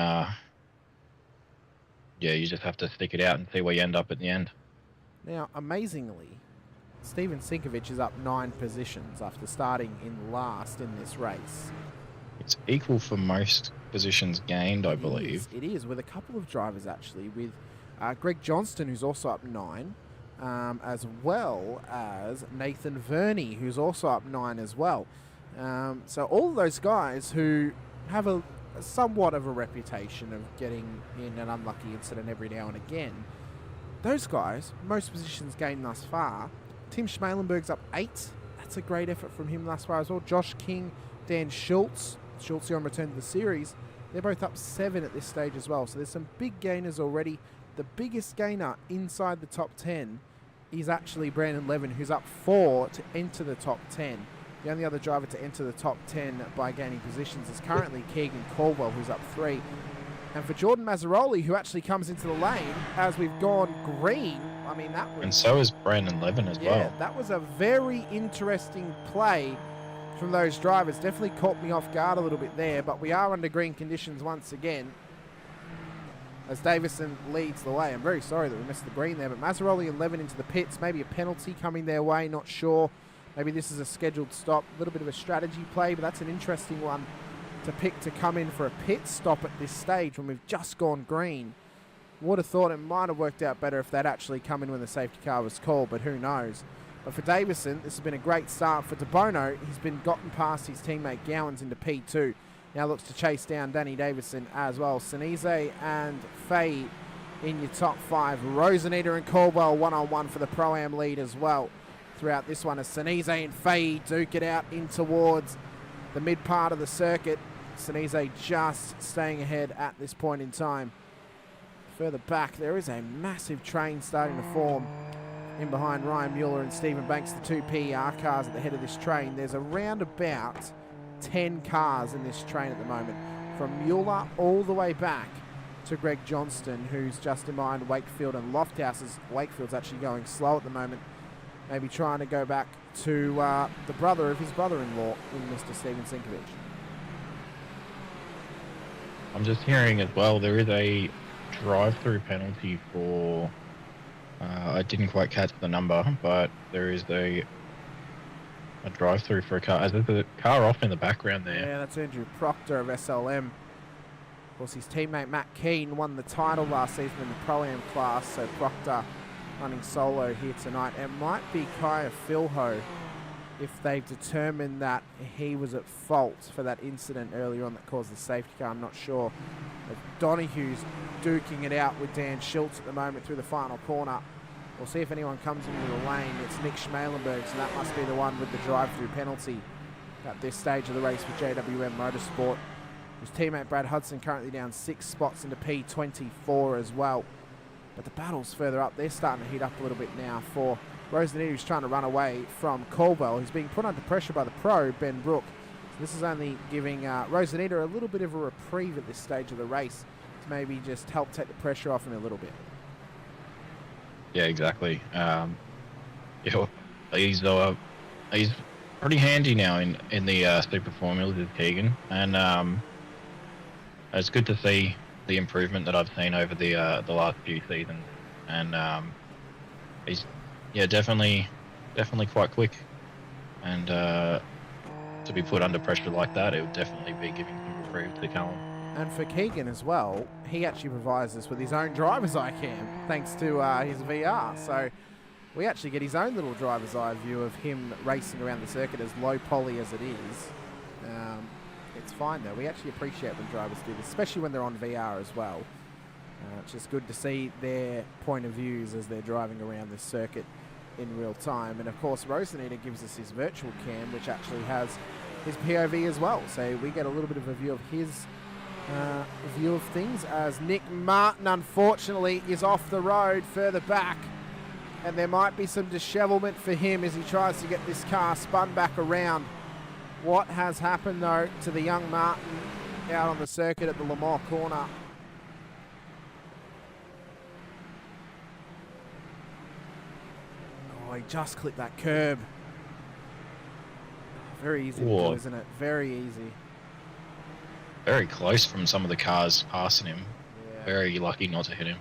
yeah, you just have to stick it out and see where you end up at the end. Now, amazingly, Steven Sinkovic is up 9 positions after starting in last in this race. It's equal for most positions gained, I believe. It is, with a couple of drivers actually, with Greg Johnston, who's also up 9, as well as Nathan Verney, who's also up 9 as well. So all of those guys who have a somewhat of a reputation of getting in an unlucky incident every now and again, those guys, most positions gained thus far. Tim Schmalenberg's up 8. That's a great effort from him thus far as well. Josh King, Dan Schultz on return to the series, they're both up 7 at this stage as well. So there's some big gainers already. The biggest gainer inside the top 10 is actually Brandon Levin, who's up 4 to enter the top 10. The only other driver to enter the top 10 by gaining positions is currently Keegan Caldwell, who's up 3. And for Jordan Mazzaroli, who actually comes into the lane as we've gone green, I mean, that was... And so is Brandon Levin as well. Yeah, that was a very interesting play from those drivers. Definitely caught me off guard a little bit there, but we are under green conditions once again as Davison leads the way. I'm very sorry that we missed the green there, but Mazzaroli and Levin into the pits. Maybe a penalty coming their way, not sure. Maybe this is a scheduled stop. A little bit of a strategy play, but that's an interesting one to pick to come in for a pit stop at this stage when we've just gone green. Would have thought it might have worked out better if they'd actually come in when the safety car was called, but who knows. But for Davison, this has been a great start. For De Bono, he's been gotten past his teammate Gowans into P2. Now looks to chase down Danny Davison as well. Sinise and Fay in your top 5. Roseneder and Caldwell one-on-one for the Pro-Am lead as well throughout this one as Sinise and Fay duke it out in towards the mid part of the circuit. Sinise just staying ahead at this point in time. Further back, there is a massive train starting to form in behind Ryan Mueller and Stephen Banks, the 2 PER cars at the head of this train. There's around about 10 cars in this train at the moment, from Mueller all the way back to Greg Johnston, who's just in behind Wakefield and Lofthouse, as Wakefield's actually going slow at the moment, maybe trying to go back to the brother of his brother-in-law in Mr. Steven Sinkovich. I'm just hearing as well, there is a drive-through penalty for, I didn't quite catch the number, but there is a drive-through for a car. There's a car off in the background there. Yeah, that's Andrew Proctor of SLM. Of course, his teammate Matt Keane won the title last season in the Pro-Am class, so Proctor running solo here tonight. It might be Kaya Filho if they've determined that he was at fault for that incident earlier on that caused the safety car. I'm not sure. But Donohue's duking it out with Dan Schultz at the moment through the final corner. We'll see if anyone comes into the lane. It's Nick Schmalenberg, so that must be the one with the drive-through penalty at this stage of the race for JWM Motorsport. His teammate Brad Hudson currently down 6 spots into P24 as well. But the battle's further up. They're starting to heat up a little bit now for Roseneder, who's trying to run away from Caldwell. He's being put under pressure by the pro, Ben Brook. So this is only giving Roseneder a little bit of a reprieve at this stage of the race to maybe just help take the pressure off him a little bit. Yeah, exactly. He's pretty handy now in the Super Formulas with Keegan, and it's good to see the improvement that I've seen over the last few seasons, and he's definitely quite quick, and to be put under pressure like that, it would definitely be giving him reprieve to Callum. And for Keegan as well, he actually provides us with his own driver's eye cam, thanks to his VR. So we actually get his own little driver's eye view of him racing around the circuit, as low poly as it is. It's fine though. We actually appreciate when drivers do this, especially when they're on VR as well. It's just good to see their point of views as they're driving around this circuit in real time. And of course, Roseneder gives us his virtual cam, which actually has his POV as well. So we get a little bit of a view of his view of things, as Nick Martin unfortunately is off the road further back, and there might be some dishevelment for him as he tries to get this car spun back around. What has happened though to the young Martin out on the circuit at the Le Mans corner? Oh, he just clipped that curb. Very easy to do, isn't it? Very easy. Very close from some of the cars passing him. Yeah. Very lucky not to hit him.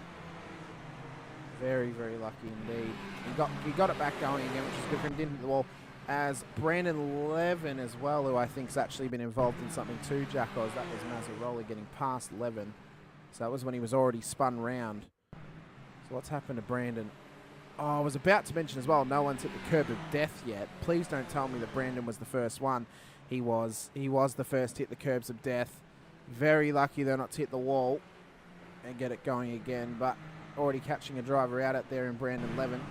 Very, very lucky indeed. He got it back going again, which is good for him. Didn't hit the wall. as Brandon Levin as well, who I think's actually been involved in something too, Jackos. That was Mazzaroli getting past Levin. So that was when he was already spun round. So what's happened to Brandon? Oh, I was about to mention as well, no one's hit the curb of death yet. Please don't tell me that Brandon was the first one. He was the first to hit the curbs of death. Very lucky they're not to hit the wall and get it going again, but already catching a driver out there in Brandon Levin.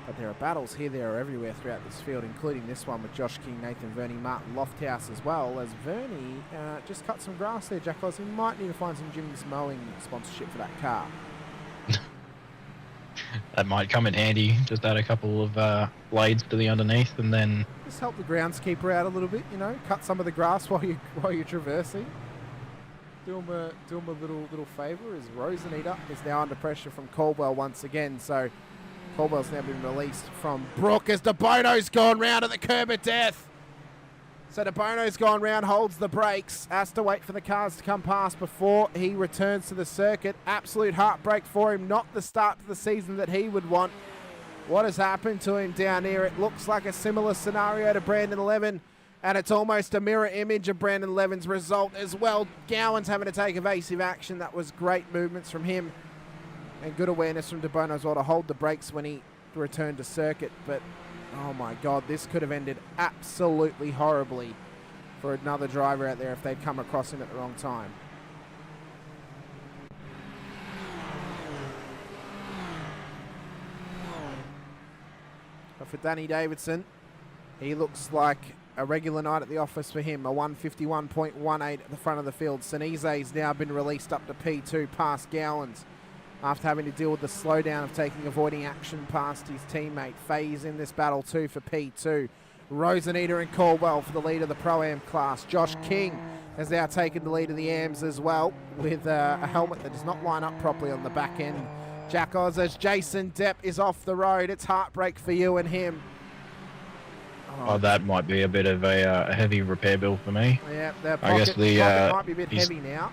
But there are battles here, there, or everywhere throughout this field, including this one with Josh King, Nathan Verney, Martin Lofthouse as well, as Verney just cut some grass there, Jack Oz. He might need to find some Jim's Mowing sponsorship for that car. That might come in handy. Just add a couple of blades to the underneath, and then just help the groundskeeper out a little bit. You know, cut some of the grass while you're traversing. Do him a little favour. As Roseneder is now under pressure from Caldwell once again. So Caldwell's now been released from Brook as DeBono's gone round at the curb of death. So DeBono's gone round, holds the brakes, has to wait for the cars to come past before he returns to the circuit. Absolute heartbreak for him, not the start to the season that he would want. What has happened to him down here? It looks like a similar scenario to Brandon Levin, and it's almost a mirror image of Brandon Levin's result as well. Gowan's having to take evasive action. That was great movements from him and good awareness from DeBono as well to hold the brakes when he returned to circuit, but oh my God, this could have ended absolutely horribly for another driver out there if they'd come across him at the wrong time. But for Danny Davidson, he looks like a regular night at the office for him. A 151.18 at the front of the field. Sinize's now been released up to P2 past Gowans, after having to deal with the slowdown of avoiding action past his teammate. Faye's in this battle too for P2. Roseneder and Caldwell for the lead of the Pro-Am class. Josh King has now taken the lead of the AMs as well, with a helmet that does not line up properly on the back end. Jack Oz, as Jason Depp is off the road. It's heartbreak for you and him. Oh, that might be a bit of a heavy repair bill for me. Yeah, their I guess pocket might be a bit heavy now.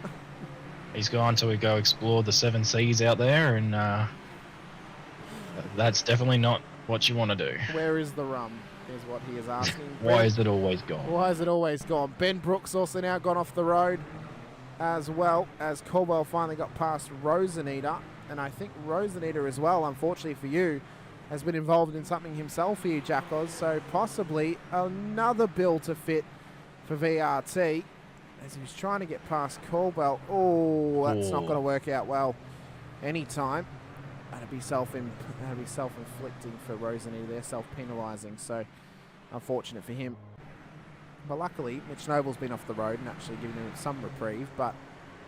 He's gone to go explore the 7 seas out there, and that's definitely not what you want to do. Where is the rum, is what he is asking. Why is it always gone? Why is it always gone? Ben Brooks also now gone off the road, as well as Caldwell finally got past Roseneder. And I think Roseneder as well, unfortunately for you, has been involved in something himself here, Jack Oz. So possibly another bill to fit for VRT, as he was trying to get past Caldwell. Oh, that's not going to work out well anytime. That'd be self-inflicting for Roseneder there, self-penalising. So unfortunate for him. But luckily, Mitch Noble's been off the road and actually given him some reprieve. But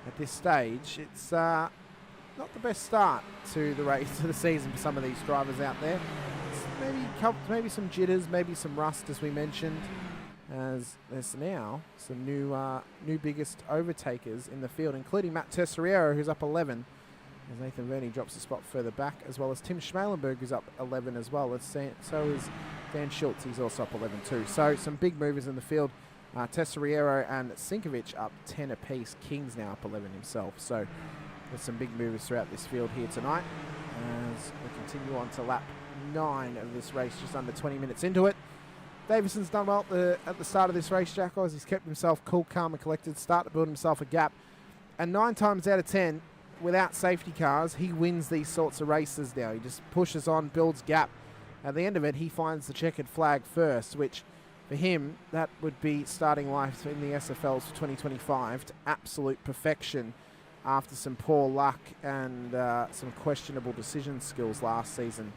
at this stage, it's not the best start to the race, to the season for some of these drivers out there. It's maybe some jitters, maybe some rust, as we mentioned, as there's now some new biggest overtakers in the field, including Matt Tesseriero, who's up 11, as Nathan Verney drops a spot further back, as well as Tim Schmalenberg, who's up 11 as well. So is Dan Schultz, he's also up 11 too. So some big movers in the field. Tesseriero and Sinkovic up 10 apiece. King's now up 11 himself. So there's some big movers throughout this field here tonight, as we continue on to lap 9 of this race, just under 20 minutes into it. Davidson's done well at the start of this race, Jack Oz. He's kept himself cool, calm and collected, start to build himself a gap. And 9 times out of 10, without safety cars, he wins these sorts of races now. He just pushes on, builds gap. At the end of it, he finds the checkered flag first, which for him, that would be starting life in the SFLs for 2025 to absolute perfection after some poor luck and some questionable decision skills last season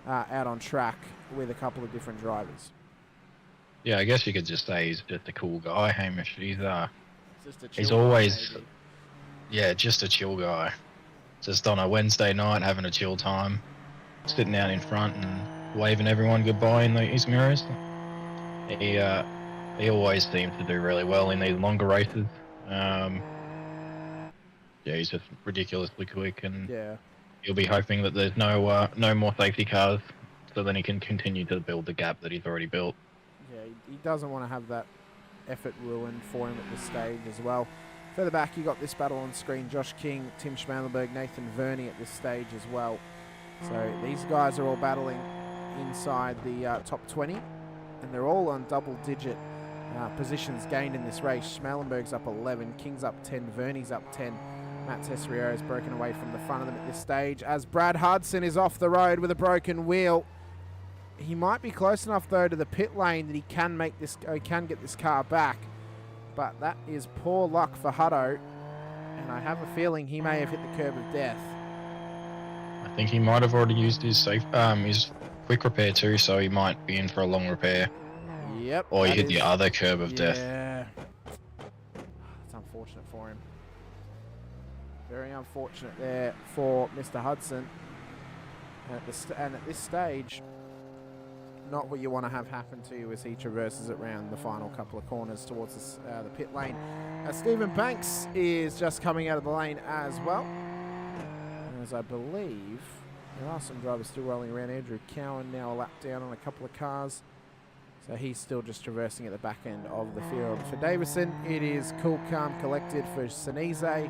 out on track with a couple of different drivers. Yeah, I guess you could just say he's just a cool guy, Hamish. He's chill always, guy, maybe. yeah, just a chill guy. Just on a Wednesday night, having a chill time, sitting out in front and waving everyone goodbye in his mirrors. He always seems to do really well in these longer races. Yeah, he's just ridiculously quick, and yeah, he'll be hoping that there's no more safety cars, so then he can continue to build the gap that he's already built. Yeah, he doesn't want to have that effort ruined for him at this stage as well. Further back, you got this battle on screen. Josh King, Tim Schmalenberg, Nathan Verney at this stage as well. So these guys are all battling inside the top 20 and they're all on double-digit positions gained in this race. Schmalenberg's up 11, King's up 10, Verney's up 10. Matt Tesserier has broken away from the front of them at this stage as Brad Hudson is off the road with a broken wheel. He might be close enough though to the pit lane that he can get this car back, but that is poor luck for Hutto, and I have a feeling he may have hit the curb of death. I think he might have already used his his quick repair too, so he might be in for a long repair. Yep. Or he hit the other curb of death. Yeah. It's unfortunate for him. Very unfortunate there for Mr. Hudson. And at this stage, not what you want to have happen to you as he traverses it round the final couple of corners towards the pit lane. Stephen Banks is just coming out of the lane as well. As I believe there are some drivers still rolling around. Andrew Cowan now a lap down on a couple of cars. So he's still just traversing at the back end of the field. For Davison, it is cool, calm, collected for Sinise.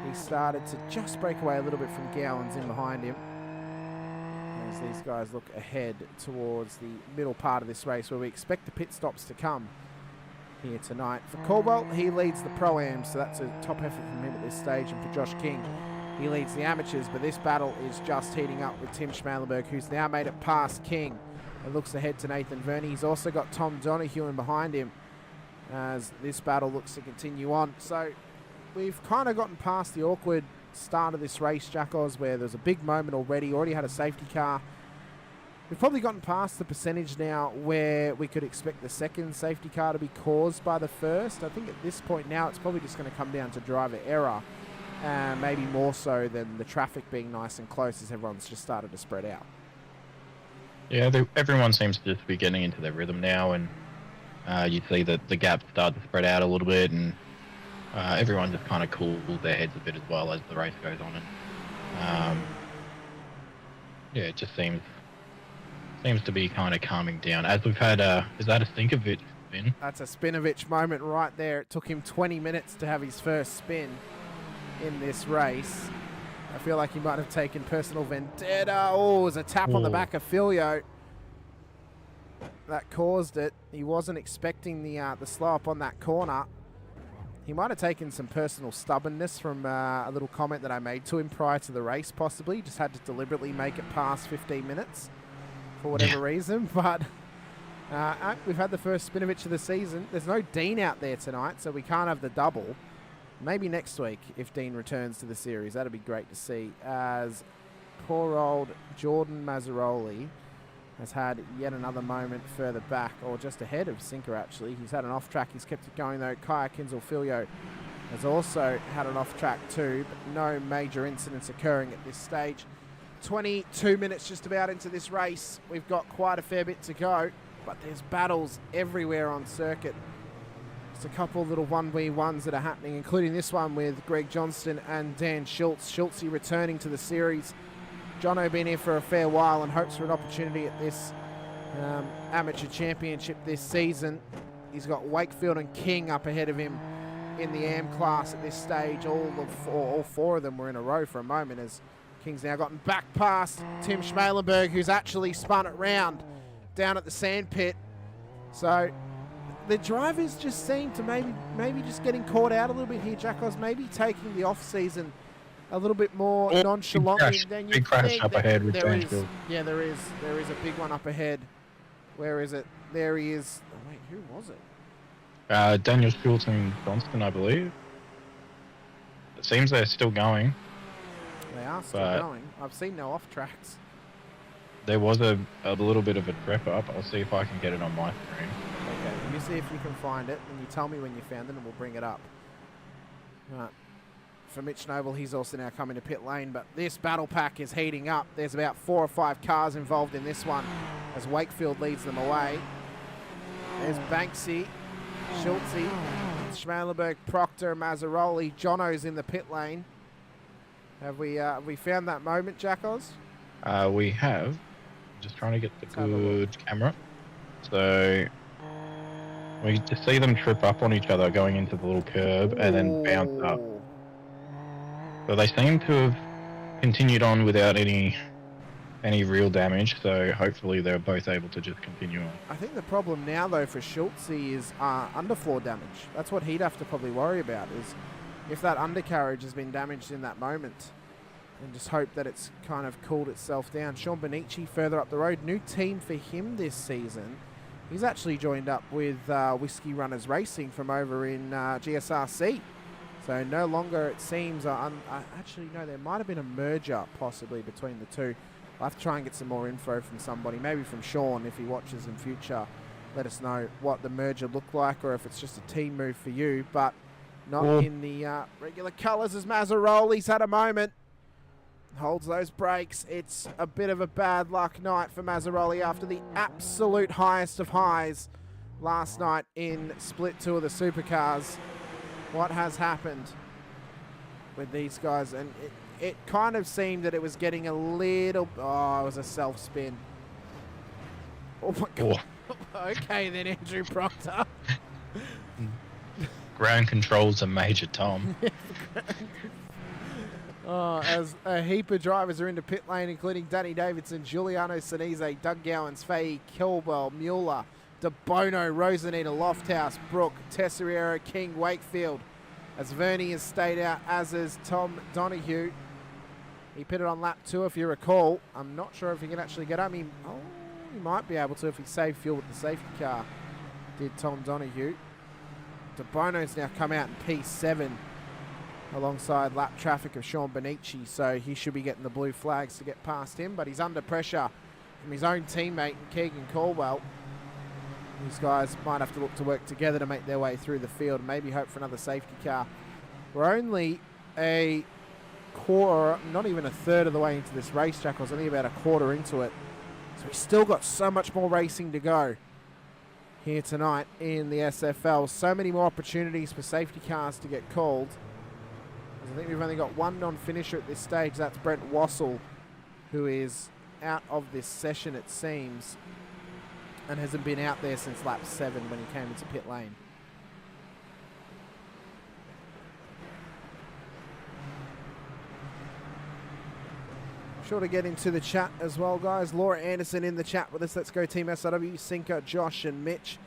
He started to just break away a little bit from Gowans in behind him. As these guys look ahead towards the middle part of this race where we expect the pit stops to come here tonight. For Caldwell, he leads the Pro-Am, so that's a top effort from him at this stage. And for Josh King, he leads the amateurs, but this battle is just heating up with Tim Schmalenberg, who's now made it past King. It looks ahead to Nathan Verney. He's also got Tom Donohue in behind him as this battle looks to continue on. So we've kind of gotten past the awkward start of this race, Jack Oz, where there's a big moment already had a safety car. We've probably gotten past the percentage now where we could expect the second safety car to be caused by the first. I think at this point now it's probably just going to come down to driver error, maybe more so than the traffic being nice and close as everyone's just started to spread out. Yeah, everyone seems to just be getting into their rhythm now, and you see that the gaps start to spread out a little bit, and everyone just kind of cools their heads a bit as well as the race goes on. And yeah, it just seems to be kind of calming down. As we've had, is that a Stinkovich spin? That's a Spinovich moment right there. It took him 20 minutes to have his first spin in this race. I feel like he might have taken personal vendetta. Oh, it was a tap on the back of Filio that caused it. He wasn't expecting the slow up on that corner. He might have taken some personal stubbornness from a little comment that I made to him prior to the race, possibly. Just had to deliberately make it past 15 minutes for whatever reason. But we've had the first Spinovich of the season. There's no Dean out there tonight, so we can't have the double. Maybe next week if Dean returns to the series. That'd be great to see. As poor old Jordan Mazzaroli has had yet another moment further back, or just ahead of Sinker actually. He's had an off track. He's kept it going though. Kaya Kinzel-Filio has also had an off track too, but no major incidents occurring at this stage. 22 minutes just about into this race. We've got quite a fair bit to go, but there's battles everywhere on circuit. Just a couple little 1v1s that are happening, including this one with Greg Johnston and Dan Schultz. Schultzy returning to the series. Jono been here for a fair while and hopes for an opportunity at this amateur championship this season. He's got Wakefield and King up ahead of him in the AM class at this stage. All four of them were in a row for a moment as King's now gotten back past Tim Schmalenberg, who's actually spun it round down at the sandpit. So the drivers just seem to maybe just getting caught out a little bit here, Jackos, maybe taking the off-season a little bit more nonchalantly than you big crash think. up ahead with there is, Danfield. yeah, there is a big one up ahead. Where is it? There he is. Oh, wait, who was it? Daniel Schultz and Johnston, I believe. It seems they're still going. They are still going. I've seen no off tracks. There was a little bit of a prep up. I'll see if I can get it on my screen. Okay, let me see if you can find it, and you tell me when you found it, and we'll bring it up. Right. For Mitch Noble, he's also now coming to pit lane, but this battle pack is heating up. There's about 4 or 5 cars involved in this one as Wakefield leads them away. There's Banksy, Schultzy, Schmalenberg, Proctor, Mazzaroli. Jono's in the pit lane. Have we found that moment, Jackos? We have. Just trying to get the good camera. So we just see them trip up on each other going into the little curb and then bounce up. So they seem to have continued on without any any real damage. So hopefully they're both able to just continue on. I think the problem now, though, for Schultze is underfloor damage. That's what he'd have to probably worry about, is if that undercarriage has been damaged in that moment, and just hope that it's kind of cooled itself down. Sean Benici further up the road. New team for him this season. He's actually joined up with Whiskey Runners Racing from over in GSRC. So no longer, it seems, actually, no, there might have been a merger possibly between the two. I'll have to try and get some more info from somebody, maybe from Sean if he watches in future. Let us know what the merger looked like or if it's just a team move for you, but not in the regular colours as Mazzaroli's had a moment. Holds those brakes. It's a bit of a bad luck night for Mazzaroli after the absolute highest of highs last night in Split 2 of the Supercars. What has happened with these guys? And it kind of seemed that it was getting a little... Oh, it was a self-spin. Oh, my God. Okay, then, Andrew Proctor. Ground control's a major Tom. As a heap of drivers are into pit lane, including Danny Davidson, Giuliano Sinise, Doug Gowans, Faye, Kilwell, Mueller, De Bono, Rosanita, Lofthouse, Brooke, Tesseriero, King, Wakefield. As Vernie has stayed out, as is Tom Donoghue. He pitted on lap 2, if you recall. I'm not sure if he can actually get home. He might be able to if he saved fuel with the safety car, did Tom Donoghue. De Bono's now come out in P7 alongside lap traffic of Sean Benici, so he should be getting the blue flags to get past him, but he's under pressure from his own teammate, Keegan Caldwell. These guys might have to look to work together to make their way through the field and maybe hope for another safety car. We're only a quarter, not even a third of the way into this race, Jackals, only about a quarter into it. So we've still got so much more racing to go here tonight in the SFL. So many more opportunities for safety cars to get called. I think we've only got one non-finisher at this stage. That's Brent Wassell, who is out of this session, it seems, and hasn't been out there since lap 7 when he came into pit lane. Sure to get into the chat as well, guys. Laura Anderson in the chat with us. Let's go Team SRW. Sinker, Josh and Mitch.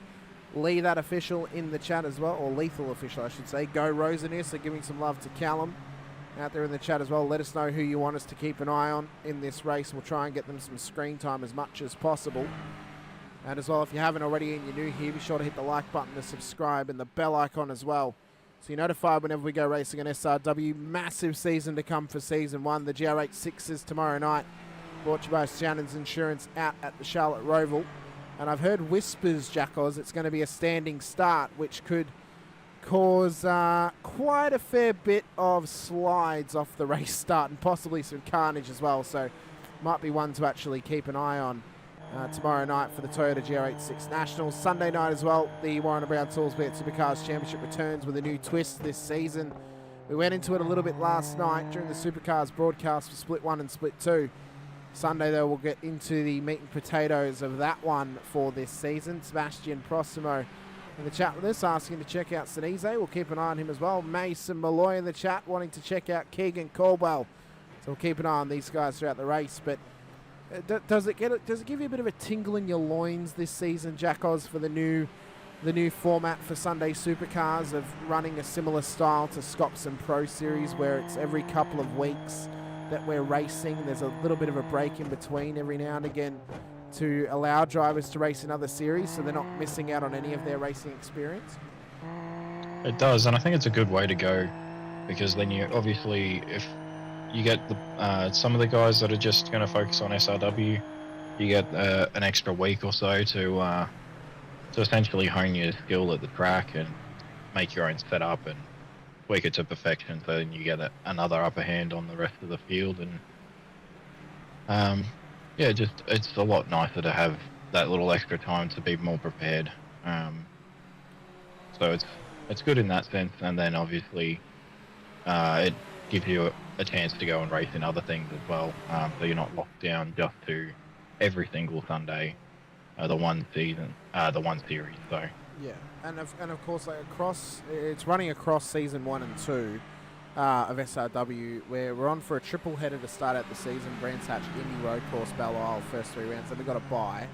Lee, that official, in the chat as well, or lethal official, I should say. Go Rosaneer, so giving some love to Callum out there in the chat as well. Let us know who you want us to keep an eye on in this race. We'll try and get them some screen time as much as possible. And as well, if you haven't already and you're new here, be sure to hit the like button, the subscribe, and the bell icon as well, so you're notified whenever we go racing on SRW. Massive season to come for Season 1. The GR86s tomorrow night, brought to you by Shannon's Insurance out at the Charlotte Roval. And I've heard whispers, Jackals, it's going to be a standing start, which could cause quite a fair bit of slides off the race start and possibly some carnage as well. So might be one to actually keep an eye on tomorrow night for the Toyota GR86 Nationals. Sunday night as well, the Warren Brown Toolsby at Supercars Championship returns with a new twist this season. We went into it a little bit last night during the Supercars broadcast for Split 1 and Split 2. Sunday, though, we'll get into the meat and potatoes of that one for this season. Sebastian Prossimo in the chat with us, asking to check out Sinise. We'll keep an eye on him as well. Mason Malloy in the chat, wanting to check out Keegan Caldwell. So we'll keep an eye on these guys throughout the race. But does it give you a bit of a tingle in your loins this season, Jack Oz, for the new format for Sunday Supercars of running a similar style to Scopson Pro Series, where it's every couple of weeks that we're racing? There's a little bit of a break in between every now and again to allow drivers to race in other series, so they're not missing out on any of their racing experience. It does, and I think it's a good way to go, because then you obviously, if you get the some of the guys that are just going to focus on SRW, you get an extra week or so to essentially hone your skill at the track and make your own setup and tweak it to perfection, so then you get another upper hand on the rest of the field. And yeah, just it's a lot nicer to have that little extra time to be more prepared. So it's good in that sense, and then obviously it gives you a chance to go and race in other things as well, so you're not locked down just to every single Sunday, the one series. So yeah, and of course, like it's running across Season 1 and 2. of SRW, where we're on for a triple header to start out the season. Brands Hatch, Indy Road Course, Belle first 3 rounds. Then we got a bye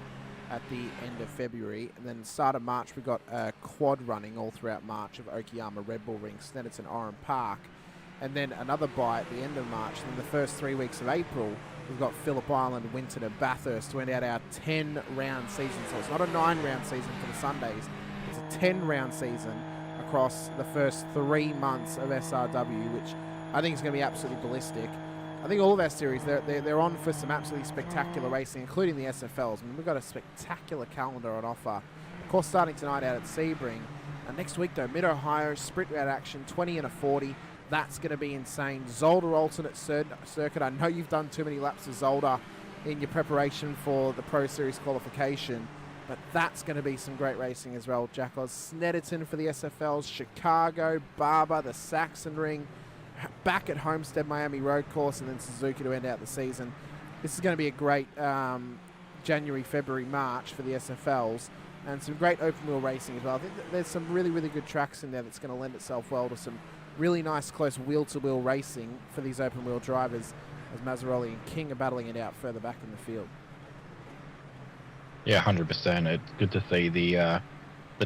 at the end of February, and then start of March we got a quad running all throughout March of Okayama Red Bull Ring, Snetterton Oran Park, and then another bye at the end of March. And then the first 3 weeks of April we've got Phillip Island, Winton and Bathurst to end out our 10 round season. So it's not a 9 round season for the Sundays, it's a 10 round season across the first 3 months of SRW, which I think is going to be absolutely ballistic. I think all of our series, they're on for some absolutely spectacular racing, including the SFLs. I mean, we've got a spectacular calendar on offer. Of course, starting tonight out at Sebring. And next week, though, Mid-Ohio, sprint route action, 20 and a 40. That's going to be insane. Zolder alternate circuit. I know you've done too many laps of Zolder in your preparation for the Pro Series qualification, but that's going to be some great racing as well, Jackos. Snetterton for the SFLs, Chicago, Barber, the Saxon Ring, back at Homestead, Miami Road Course, and then Suzuka to end out the season. This is going to be a great January, February, March for the SFLs, and some great open wheel racing as well. I think that there's some really, really good tracks in there that's going to lend itself well to some really nice close wheel-to-wheel racing for these open wheel drivers, as Mazzaroli and King are battling it out further back in the field. Yeah, 100%. It's good to see the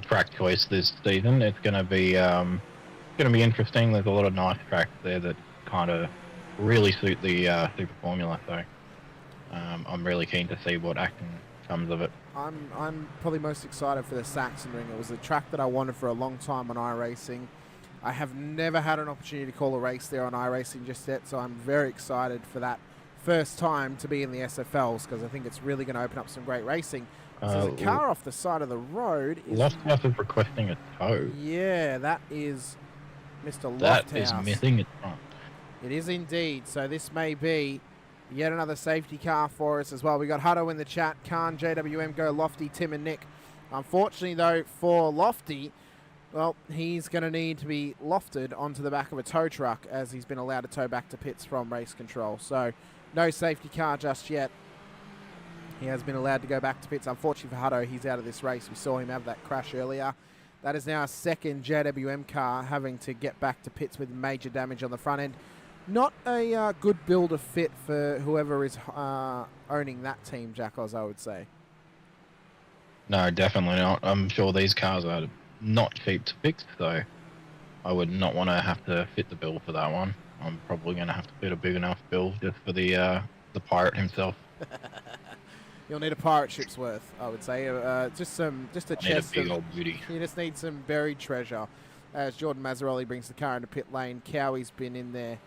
track choice this season. It's going to be interesting. There's a lot of nice tracks there that kind of really suit the Super Formula. So I'm really keen to see what action comes of it. I'm probably most excited for the Saxon Ring. It was a track that I wanted for a long time on iRacing. I have never had an opportunity to call a race there on iRacing just yet, so I'm very excited for that first time to be in the SFLs, because I think it's really going to open up some great racing. So there's a car off the side of the road. Lofthouse is requesting a tow. Yeah, that is Mr. Lofthouse. That is missing its front. It is indeed. So this may be yet another safety car for us as well. We got Hutto in the chat. Khan, JWM, Go, Lofty, Tim and Nick. Unfortunately, though, for Lofty, well, he's going to need to be lofted onto the back of a tow truck, as he's been allowed to tow back to pits from race control. So no safety car just yet. He has been allowed to go back to pits. Unfortunately for Hutto, he's out of this race. We saw him have that crash earlier. That is now a second JWM car having to get back to pits with major damage on the front end. Not a good builder fit for whoever is owning that team, Jackos, I would say. No, definitely not. I'm sure these cars are not cheap to fix, so I would not want to have to fit the bill for that one. I'm probably going to have to fit a big enough bill just for the pirate himself. You'll need a pirate ship's worth, I would say. Just a chest. Need a big old beauty. You just need some buried treasure. As Jordan Mazzaroli brings the car into pit lane, Cowie's been in there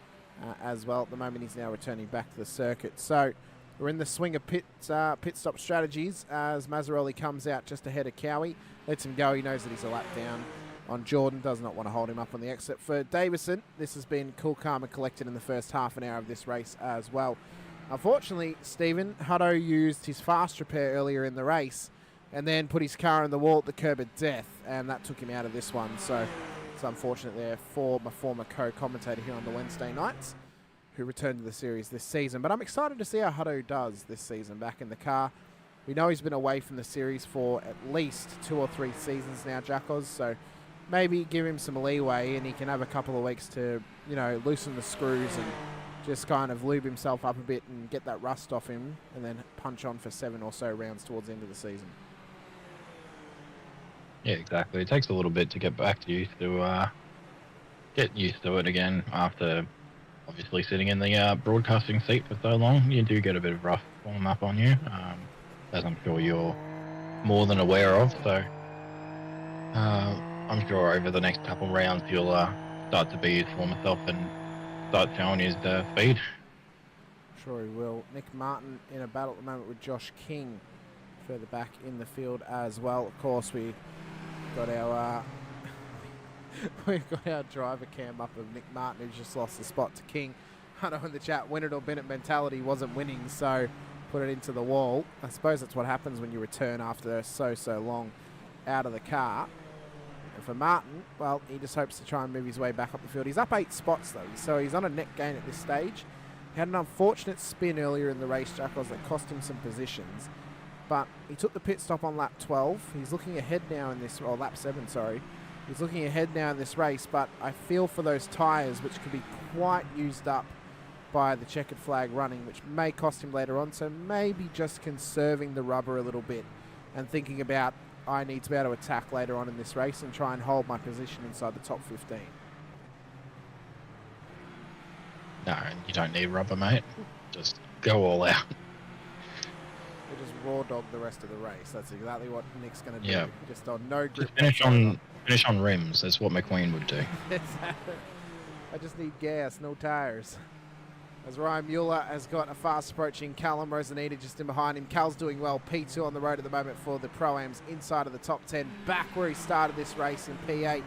as well. At the moment, he's now returning back to the circuit. So we're in the swing of pit stop strategies as Mazzaroli comes out just ahead of Cowie. Lets him go. He knows that he's a lap down on Jordan. Does not want to hold him up on the exit. For Davison, this has been cool, calm and collected in the first half an hour of this race as well. Unfortunately, Stephen, Hutto used his fast repair earlier in the race and then put his car in the wall at the curb of death, and that took him out of this one. So it's unfortunate there for my former co-commentator here on the Wednesday nights, who returned to the series this season. But I'm excited to see how Hutto does this season back in the car. We know he's been away from the series for at least 2 or 3 seasons now, Jackos, so maybe give him some leeway and he can have a couple of weeks to, you know, loosen the screws and just kind of lube himself up a bit and get that rust off him, and then punch on for 7 or so rounds towards the end of the season. Yeah, exactly. It takes a little bit to get back to get used to it again after obviously sitting in the broadcasting seat for so long. You do get a bit of rust form up on you, as I'm sure you're more than aware of. So I'm sure over the next couple of rounds you'll start to be his former self and start showing his speed. Sure he will. Nick Martin in a battle at the moment with Josh King further back in the field as well. Of course, we got our we've got our driver cam up of Nick Martin, who's just lost the spot to King. I know in the chat, win it or bin it mentality wasn't winning, so put it into the wall. I suppose that's what happens when you return after so long out of the car. And for Martin, well, he just hopes to try and move his way back up the field. He's up 8 spots, though, so he's on a net gain at this stage. He had an unfortunate spin earlier in the race, Jackals, that cost him some positions. But he took the pit stop on lap 12. He's looking ahead now in this, or lap 7, sorry. He's looking ahead now in this race, but I feel for those tyres, which could be quite used up by the checkered flag running, which may cost him later on. So maybe just conserving the rubber a little bit and thinking about, I need to be able to attack later on in this race and try and hold my position inside the top 15. No, you don't need rubber, mate. Just go all out. We'll just raw dog the rest of the race. That's exactly what Nick's going to do. Yeah. Just on no grip. Just finish on rims. That's what McQueen would do. I just need gas, no tyres. As Ryan Mueller has got a fast approaching Callum Rosanita just in behind him. Cal's doing well. P2 on the road at the moment for the Pro-Ams inside of the top 10. Back where he started this race in P8. He's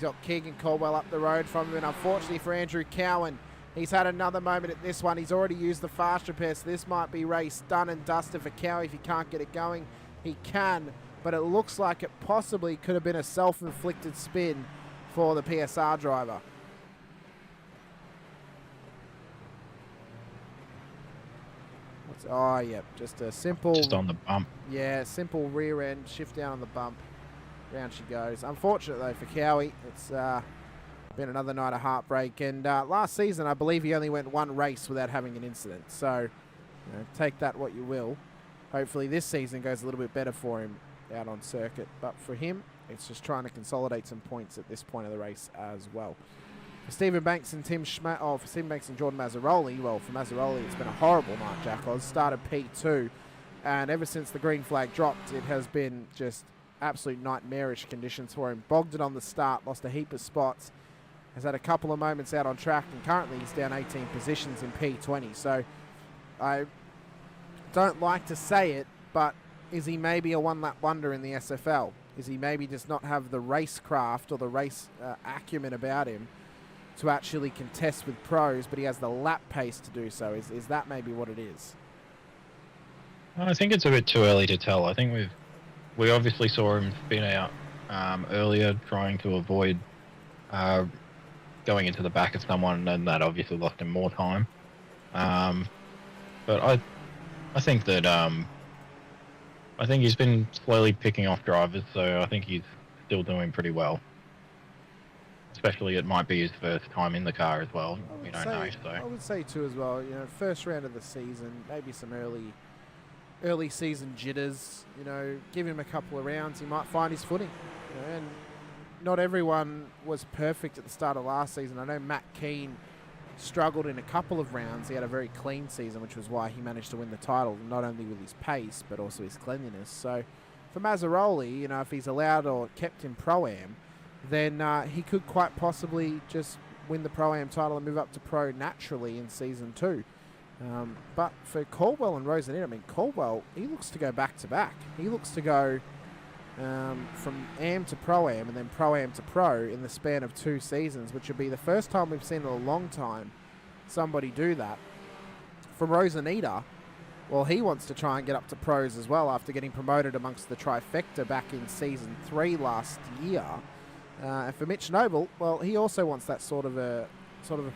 got Keegan Caldwell up the road from him. And unfortunately for Andrew Cowan, he's had another moment at this one. He's already used the fast repair, so this might be race done and dusted for Cowie. If he can't get it going, he can. But it looks like it possibly could have been a self-inflicted spin for the PSR driver. Oh, yeah, just a simple... Just on the bump. Yeah, simple rear end, shift down on the bump. Round she goes. Unfortunate, though, for Cowie. It's been another night of heartbreak. And last season, I believe he only went one race without having an incident. So, you know, take that what you will. Hopefully this season goes a little bit better for him out on circuit. But for him, it's just trying to consolidate some points at this point of the race as well. For Stephen Banks and for Stephen Banks and Jordan Mazzaroli, well, for Mazzaroli, it's been a horrible night, Jack Oz. Started P2, and ever since the green flag dropped, it has been just absolute nightmarish conditions for him. Bogged it on the start, lost a heap of spots, has had a couple of moments out on track, and currently he's down 18 positions in P20. So I don't like to say it, but is he maybe a one-lap wonder in the SFL? Is he maybe just not have the racecraft or the race acumen about him to actually contest with pros, but he has the lap pace to do so? Is that maybe what it is? I think it's a bit too early to tell. I think we obviously saw him spin out earlier, trying to avoid going into the back of someone, and that obviously lost him more time. But I think that I think he's been slowly picking off drivers, so I think he's still doing pretty well. Especially it might be his first time in the car as well. We don't know. So I would say too as well, you know, first round of the season, maybe some early season jitters, you know, give him a couple of rounds, he might find his footing. You know, and not everyone was perfect at the start of last season. I know Matt Keane struggled in a couple of rounds. He had a very clean season, which was why he managed to win the title, not only with his pace, but also his cleanliness. So for Mazzaroli, you know, if he's allowed or kept in Pro-Am, then he could quite possibly just win the Pro-Am title and move up to Pro naturally in Season 2. But for Caldwell and Rosanita, I mean, Caldwell, he looks to go back-to-back. He looks to go from Am to Pro-Am and then Pro-Am to Pro in the span of 2 seasons, which would be the first time we've seen in a long time somebody do that. For Rosanita, well, he wants to try and get up to Pros as well after getting promoted amongst the trifecta back in Season 3 last year. And for Mitch Noble, well, he also wants that sort of a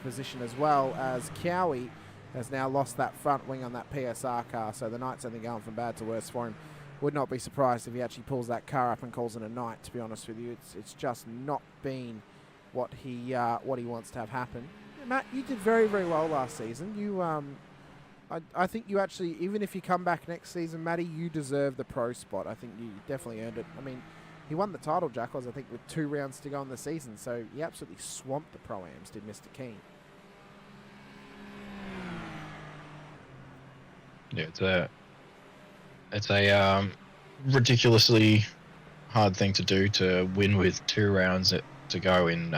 position as well, as Cowie has now lost that front wing on that PSR car, so the night's only going from bad to worse for him. Would not be surprised if he actually pulls that car up and calls it a night, to be honest with you. It's just not been what he wants to have happen. Matt, you did very, very well last season. You I think you actually, even if you come back next season, Matty, you deserve the pro spot. I think you definitely earned it. I mean, he won the title, Jackals, I think, with 2 rounds to go in the season, so he absolutely swamped the Pro-Ams, did Mr. Keane. Yeah, it's a ridiculously hard thing to do, to win with 2 rounds to go in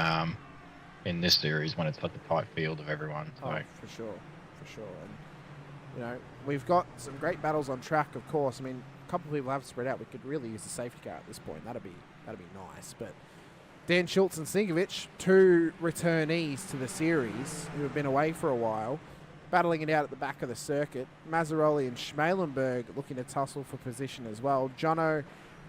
this series when it's such a tight field of everyone. So. Oh, for sure. And, you know, we've got some great battles on track, of course. I mean, a couple of people have spread out. We could really use a safety car at this point. That'd be nice. But Dan Schultz and Sinkovich, 2 returnees to the series who have been away for a while, battling it out at the back of the circuit. Mazzaroli and Schmalenberg looking to tussle for position as well. Jono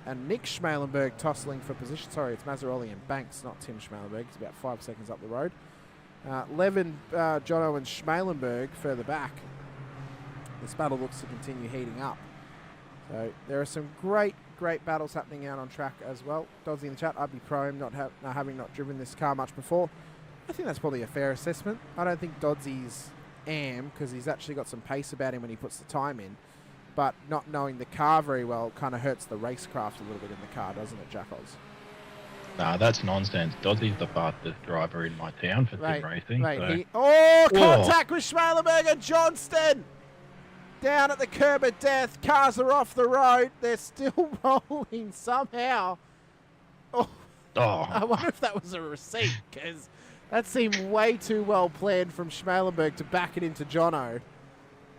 and Nick Schmalenberg tussling for position. Sorry, it's Mazzaroli and Banks, not Tim Schmalenberg. He's about 5 seconds up the road. Levin, Jono and Schmalenberg further back. This battle looks to continue heating up. So there are some great great battles happening out on track as well. Doddsy in the chat, I'd be pro him having not driven this car much before. I think that's probably a fair assessment. I don't think Doddsy's because he's actually got some pace about him when he puts the time in. But not knowing the car very well kind of hurts the racecraft a little bit in the car, doesn't it, Jack Oz? Nah, that's nonsense. Dodsy's the fastest driver in my town for sim racing. So. Contact with Schmalenberg and Johnston! Down at the curb of death. Cars are off the road. They're still rolling somehow. Oh. I wonder if that was a receipt, because that seemed way too well planned from Schmalenberg to back it into Jono.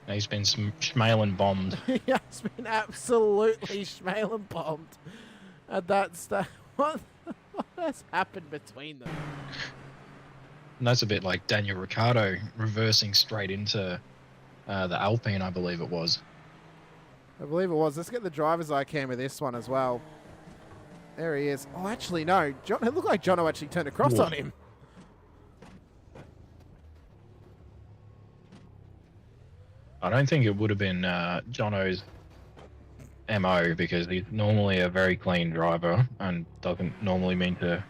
He's been Schmalen bombed. He has been absolutely Schmalen bombed. And that's what has happened between them? And that's a bit like Daniel Ricciardo reversing straight into the Alpine, I believe it was. Let's get the driver's eye cam of this one as well. There he is. Oh, actually, no. It looked like Jono actually turned across on him. I don't think it would have been Jono's MO, because he's normally a very clean driver and doesn't normally mean to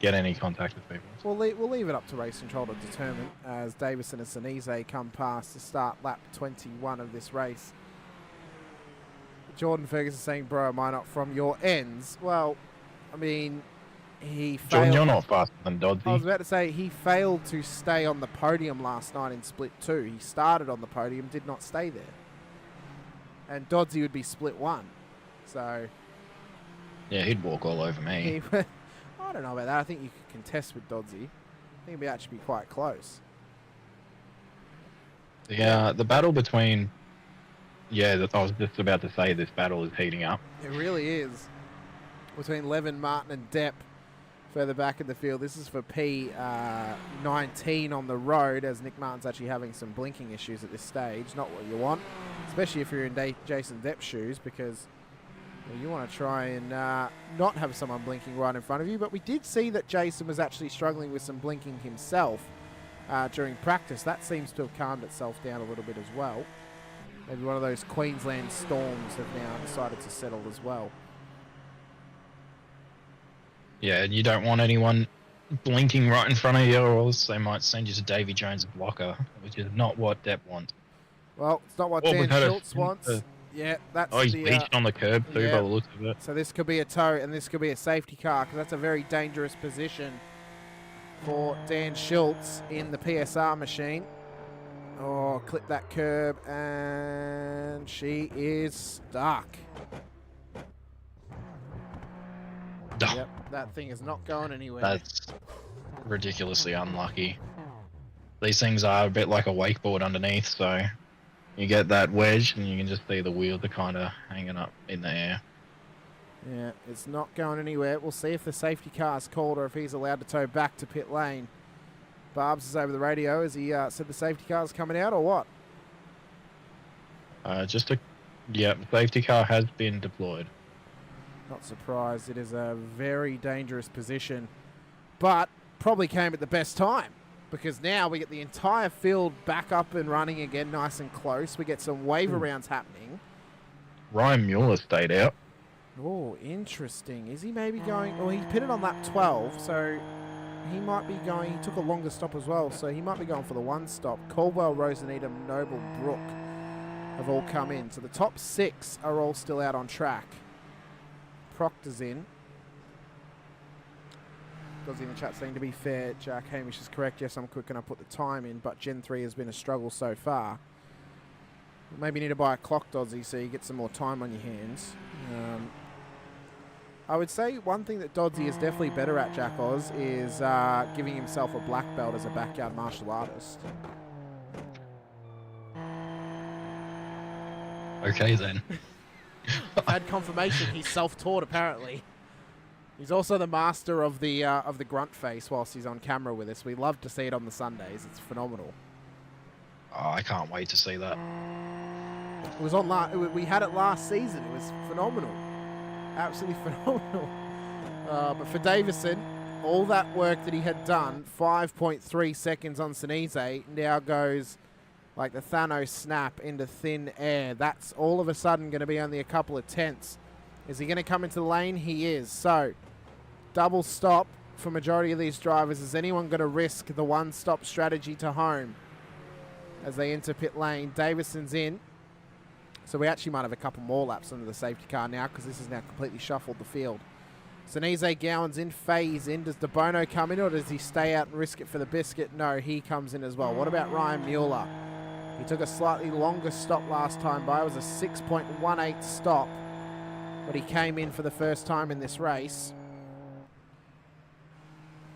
get any contact with people. We'll leave it up to race control to determine as Davison and Sinise come past to start lap 21 of this race. Jordan Ferguson saying, bro, am I not from your ends? Well, I mean, he failed. Jordan, you're not faster than Doddsy. I was about to say, he failed to stay on the podium last night in split 2. He started on the podium, did not stay there. And Doddsy would be split 1. So... yeah, he'd walk all over me. I don't know about that. I think you could contest with Doddsy. I think it'd actually be quite close. The battle between... yeah, I was just about to say this battle is heating up. It really is. Between Levin, Martin and Depp further back in the field. This is for P19 on the road, as Nick Martin's actually having some blinking issues at this stage. Not what you want, especially if you're in Jason Depp's shoes, because you want to try and not have someone blinking right in front of you. But we did see that Jason was actually struggling with some blinking himself during practice. That seems to have calmed itself down a little bit as well. Maybe one of those Queensland storms have now decided to settle as well. Yeah, and you don't want anyone blinking right in front of you, or else they might send you to Davy Jones' blocker, which is not what Depp wants. Well, it's not what Dan Schultz wants. Yeah, that's he's beached on the curb too, by the looks of it. So this could be a tow, and this could be a safety car, because that's a very dangerous position for Dan Schultz in the PSR machine. Oh, clip that curb, and she is stuck. Yep, that thing is not going anywhere. That's ridiculously unlucky. These things are a bit like a wakeboard underneath, so you get that wedge and you can just see the wheels are kind of hanging up in the air. Yeah, it's not going anywhere. We'll see if the safety car's called or if he's allowed to tow back to pit lane. Barbs is over the radio. Has he said the safety car's coming out or what? Safety car has been deployed. Not surprised. It is a very dangerous position, but probably came at the best time, because now we get the entire field back up and running again, nice and close. We get some wave rounds happening. Ryan Mueller stayed out. Oh, interesting. Is he maybe going... well, he pitted on lap 12, so he might be going... he took a longer stop as well, so he might be going for the one stop. Caldwell, Rosenedam, Noble, Brook have all come in. So the top 6 are all still out on track. Proctor's in. Does in the chat saying, to be fair, Jack Hamish is correct. Yes, I'm quick and I put the time in, but Gen 3 has been a struggle so far. Maybe you need to buy a clock, Doddsy, so you get some more time on your hands. I would say one thing that Doddsy is definitely better at, Jack Oz, is giving himself a black belt as a backyard martial artist. Okay, then. I've had confirmation he's self-taught, apparently. He's also the master of the grunt face whilst he's on camera with us. We love to see it on the Sundays. It's phenomenal. Oh, I can't wait to see that. It was on we had it last season. It was phenomenal. Absolutely phenomenal. But for Davison, all that work that he had done, 5.3 seconds on Sinise, now goes like the Thanos snap into thin air. That's all of a sudden going to be only a couple of tenths Is he going to come into the lane? He is. So, double stop for majority of these drivers. Is anyone going to risk the one-stop strategy to home as they enter pit lane? Davison's in. So we actually might have a couple more laps under the safety car now because this has now completely shuffled the field. Zenise Gowan's in, Faye's in. Does De Bono come in or does he stay out and risk it for the biscuit? No, he comes in as well. What about Ryan Mueller? He took a slightly longer stop last time by. It was a 6.18 stop, but he came in for the first time in this race.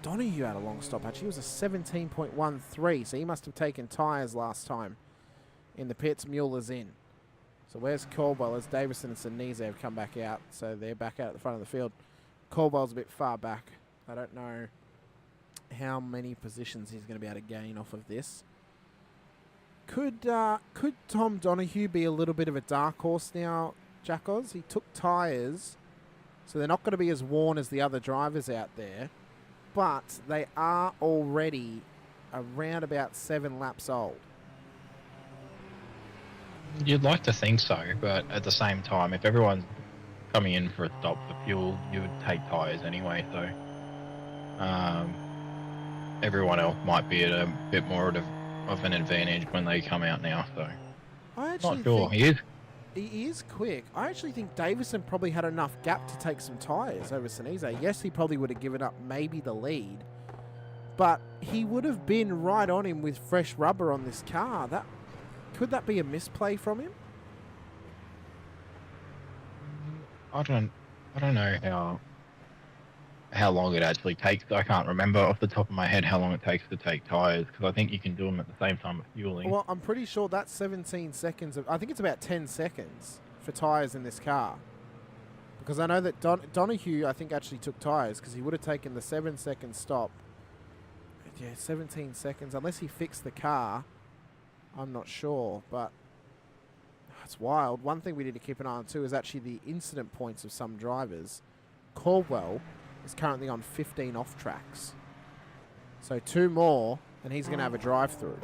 Donahue had a long stop, actually. It was a 17.13, so he must have taken tyres last time in the pits. Mueller's in. So where's Caldwell? As Davison and Sinise have come back out, so they're back out at the front of the field. Caldwell's a bit far back. I don't know how many positions he's going to be able to gain off of this. Could Tom Donahue be a little bit of a dark horse now, Jack Oz? He took tyres, so they're not going to be as worn as the other drivers out there, but they are already around about 7 laps old. You'd like to think so, but at the same time, if everyone's coming in for a stop for fuel, you would take tyres anyway, so everyone else might be at a bit more of an advantage when they come out now, so I actually not sure. think he is quick. I actually think Davison probably had enough gap to take some tyres over Sinise. Yes, he probably would have given up maybe the lead, but he would have been right on him with fresh rubber on this car. Could that be a misplay from him? I don't know how long it actually takes. I can't remember off the top of my head how long it takes to take tyres, because I think you can do them at the same time with fueling. Well, I'm pretty sure that's 17 seconds. I think it's about 10 seconds for tyres in this car. Because I know that Donahue, I think, actually took tyres because he would have taken the 7-second stop. Yeah, 17 seconds. Unless he fixed the car, I'm not sure, but it's wild. One thing we need to keep an eye on too is actually the incident points of some drivers. Caldwell is currently on 15 off tracks. So 2 more and he's going to have a drive-through.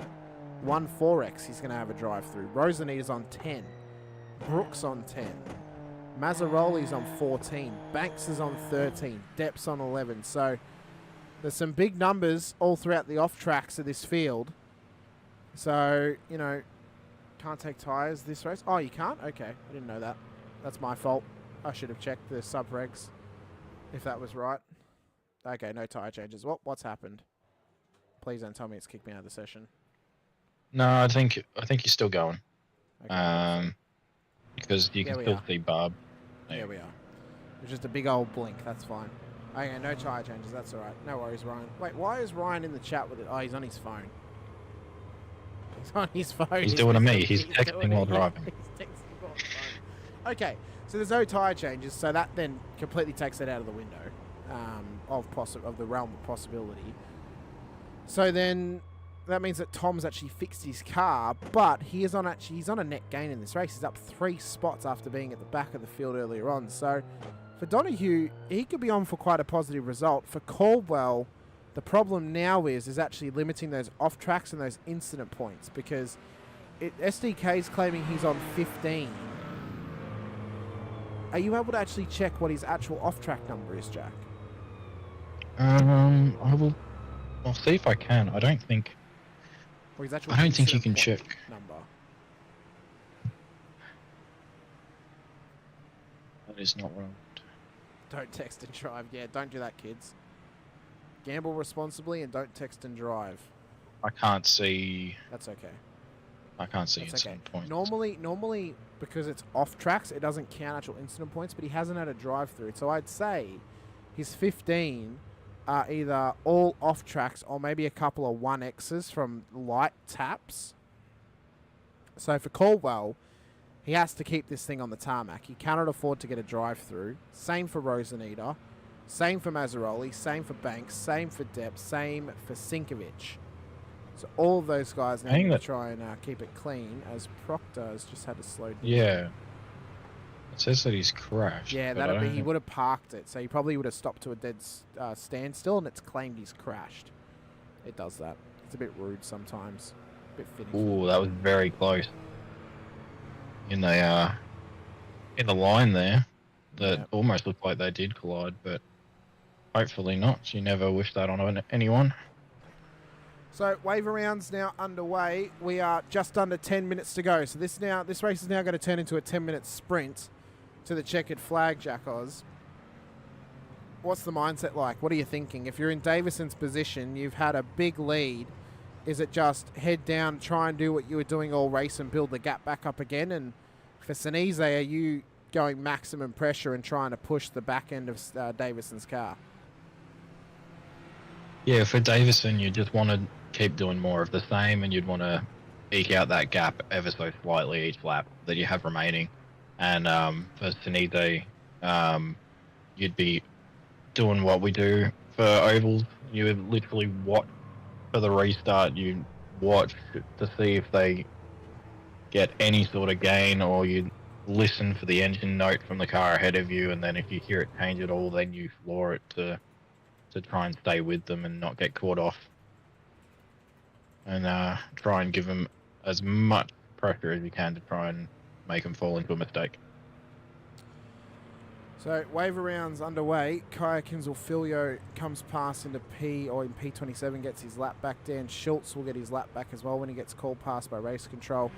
1 4X, he's going to have a drive-through. Rosanita's on 10. Brooks on 10. Mazzaroli's on 14. Banks is on 13. Depp's on 11. So there's some big numbers all throughout the off tracks of this field. So, you know, can't take tyres this race. Oh, you can't? Okay, I didn't know that. That's my fault. I should have checked the sub-regs, if that was right. Okay, no tyre changes. What's happened? Please don't tell me it's kicked me out of the session. No, I think you're still going. Okay. Because you can still see Barb. There we are. It's just a big old blink. That's fine. Okay, no tyre changes. That's all right. No worries, Ryan. Wait, why is Ryan in the chat with it? Oh, he's on his phone. He's on his phone. He's doing to me. He's texting while driving. He's texting while driving. Okay, so there's no tyre changes, so that then completely takes it out of the window of the realm of possibility. So then that means that Tom's actually fixed his car, but he's on a net gain in this race. He's up 3 spots after being at the back of the field earlier on. So for Donahue, he could be on for quite a positive result. For Caldwell, the problem now is actually limiting those off tracks and those incident points, because SDK's claiming he's on 15. Are you able to actually check what his actual off track number is, Jack? I'll see if I can. I don't think you can check. Number. That is not right. Don't text and drive. Yeah, don't do that, kids. Gamble responsibly and don't text and drive. I can't see. That's okay. I can't see That's incident points. Normally, because it's off tracks, it doesn't count actual incident points, but he hasn't had a drive through. So I'd say his 15 are either all off tracks or maybe a couple of 1Xs from light taps. So for Caldwell, he has to keep this thing on the tarmac. He cannot afford to get a drive through. Same for Rosanita. Same for Mazzaroli, same for Banks, same for Depp, same for Sinkovic. So all of those guys now need to try and keep it clean, as Proctor has just had to slow down. Yeah. It says that he's crashed. Yeah, he would have parked it, so he probably would have stopped to a dead standstill, and it's claimed he's crashed. It does that. It's a bit rude sometimes. A bit finicky. Ooh, that was very close. In the line there. that almost looked like they did collide, but hopefully not. You never wish that on anyone. So waiver rounds now underway. We are just under 10 minutes to go. So this race is now going to turn into a 10-minute sprint to the checkered flag, Jack Oz. What's the mindset like? What are you thinking? If you're in Davison's position, you've had a big lead. Is it just head down, try and do what you were doing all race and build the gap back up again? And for Sinise, are you going maximum pressure and trying to push the back end of Davison's car? Yeah, for Davison, you just want to keep doing more of the same, and you'd want to eke out that gap ever so slightly each lap that you have remaining. And for Sinise, you'd be doing what we do for ovals. You would literally watch for the restart. You watch to see if they get any sort of gain, or you listen for the engine note from the car ahead of you, and then if you hear it change at all, then you floor it to try and stay with them and not get caught off, and try and give them as much pressure as you can to try and make them fall into a mistake. So waiver rounds underway. Kaya Kinzel-Filio comes past into in P27, gets his lap back. Dan Schultz will get his lap back as well when he gets called past by race control.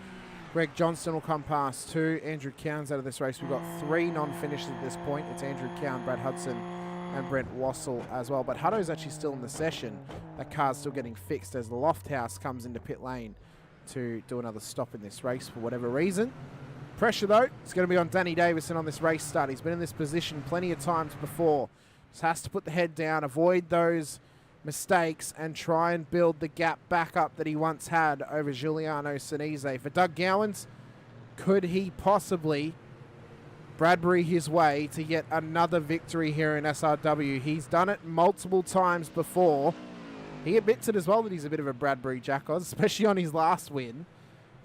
Greg Johnston will come past too. Andrew Cowan's out of this race. We've got 3 non-finishers at this point. It's Andrew Cowan, Brad Hudson, and Brent Wassell as well. But Hutto's actually still in the session. That car's still getting fixed as the Lofthouse comes into pit lane to do another stop in this race for whatever reason. Pressure, though, it's going to be on Danny Davison on this race start. He's been in this position plenty of times before. Just has to put the head down, avoid those mistakes, and try and build the gap back up that he once had over Giuliano Sinise. For Doug Gowans, could he possibly Bradbury his way to yet another victory here in SRW? He's done it multiple times before. He admits it as well that he's a bit of a Bradbury Jackos, especially on his last win.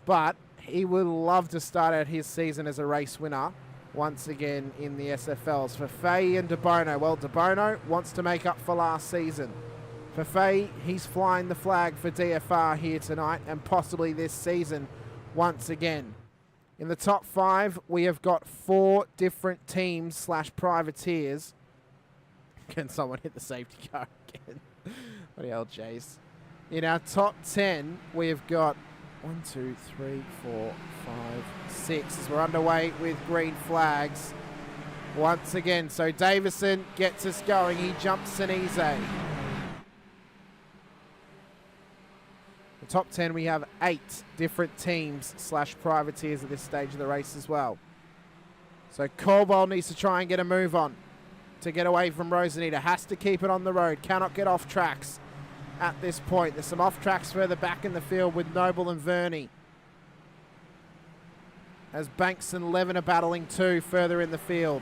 But he would love to start out his season as a race winner once again in the SFLs. For Fay and De Bono, well, De Bono wants to make up for last season. For Fay, he's flying the flag for DFR here tonight and possibly this season once again. In the top 5, we have got 4 different teams / privateers. Can someone hit the safety car again? What the hell, Jace? In our top 10, we have got 1, 2, 3, 4, 5, 6 as we're underway with green flags once again. So Davison gets us going. He jumps Sinise. The top 10, we have 8 different teams / privateers at this stage of the race as well. So Caldwell needs to try and get a move on to get away from Rosanita. Has to keep it on the road. Cannot get off tracks at this point. There's some off tracks further back in the field with Noble and Verney, as Banks and Levin are battling too further in the field.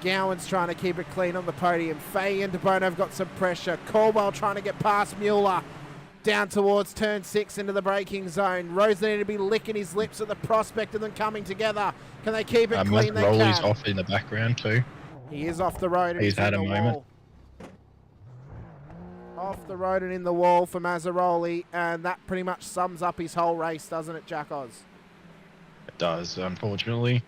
Gowan's trying to keep it clean on the podium. Fay and De Bono have got some pressure. Caldwell trying to get past Mueller down towards turn 6 into the braking zone. Rosanita to be licking his lips at the prospect of them coming together. Can they keep it clean? They Rolly's can. off in the background too. He is off the road. He's had a moment. Off the road and in the wall for Mazzaroli, and that pretty much sums up his whole race, doesn't it, Jack Oz? It does, unfortunately.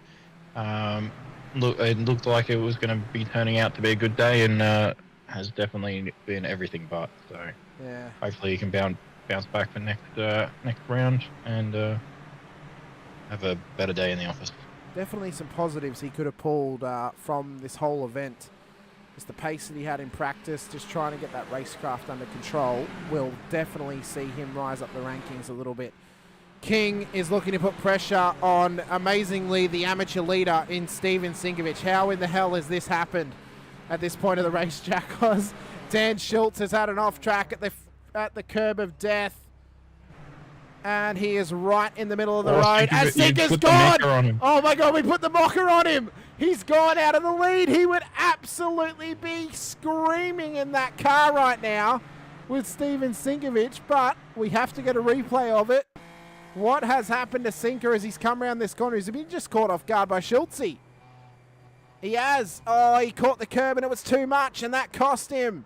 It looked like it was going to be turning out to be a good day, and has definitely been everything but. So yeah, hopefully he can bounce back for next round and have a better day in the office. Definitely some positives he could have pulled from this whole event. Just the pace that he had in practice, just trying to get that racecraft under control, will definitely see him rise up the rankings a little bit. King is looking to put pressure on, amazingly, the amateur leader in Steven Sinkovic. How in the hell has this happened at this point of the race, Jack Oz? Dan Schultz has had an off track at the curb of death, and he is right in the middle of the road. And Sinker's gone! Oh my God, we put the mocker on him! He's gone out of the lead. He would absolutely be screaming in that car right now with Steven Sinkovic, but we have to get a replay of it. What has happened to Sinker as he's come around this corner? He's been just caught off guard by Schultz. He has. Oh, he caught the curb and it was too much, and that cost him.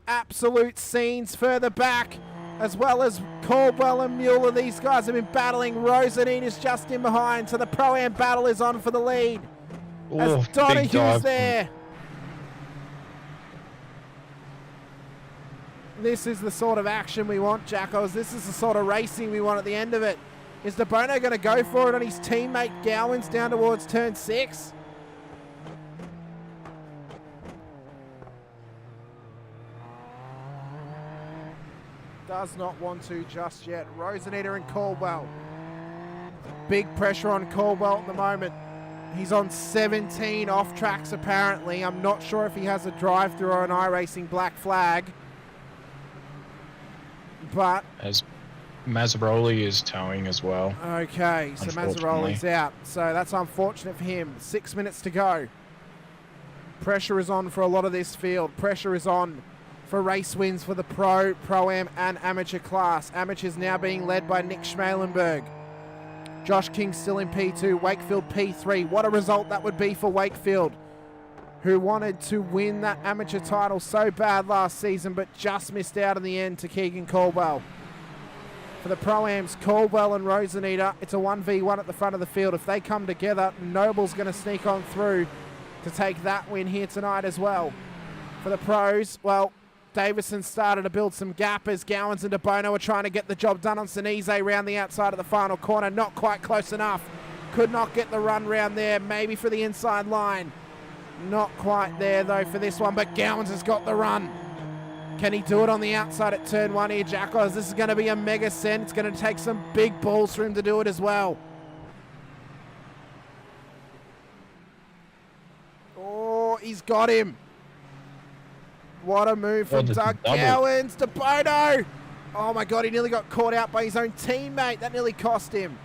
Absolute scenes further back, as well as Caldwell and Mueller. These guys have been battling. Rosanine is just in behind, so the Pro-Am battle is on for the lead. as Donohue's there. This is the sort of action we want, Jackos. This is the sort of racing we want at the end of it. Is De Bono going to go for it on his teammate Gowans down towards turn 6? Does not want to just yet. Roseneder and Caldwell. Big pressure on Caldwell at the moment. He's on 17 off tracks apparently. I'm not sure if he has a drive-through or an iRacing black flag. But as Mazzaroli is towing as well. Okay, so Mazzaroli's out. So that's unfortunate for him. 6 minutes to go. Pressure is on for a lot of this field. Pressure is on for race wins for the Pro, Pro-Am and Amateur class. Amateurs now being led by Nick Schmalenberg. Josh King still in P2, Wakefield P3. What a result that would be for Wakefield, who wanted to win that amateur title so bad last season, but just missed out in the end to Keegan Caldwell. For the Pro-Ams, Caldwell and Roseneder, it's a 1v1 at the front of the field. If they come together, Noble's going to sneak on through to take that win here tonight as well. For the Pros, well, Davison started to build some gap as Gowans and De Bono are trying to get the job done on Sinise round the outside of the final corner. Not quite close enough. Could not get the run round there, maybe for the inside line. Not quite there though for this one, but Gowans has got the run. Can he do it on the outside at turn 1 here, Jackos? This is going to be a mega send. It's going to take some big balls for him to do it as well. Oh, he's got him. What a move from Doug Gowans. De Bono. Oh my God, he nearly got caught out by his own teammate. That nearly cost him.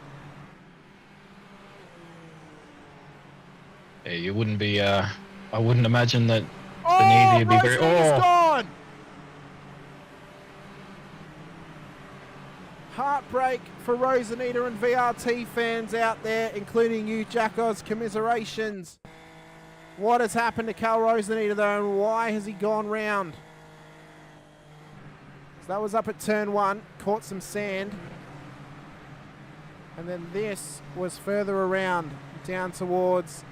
Yeah, you wouldn't be, I wouldn't imagine that the Navy would be very... Oh, gone! Heartbreak for Roseneder and VRT fans out there, including you, Jackos. Commiserations. What has happened to Cal Roseneder though, and why has he gone round? So that was up at turn 1, caught some sand. And then this was further around, down towards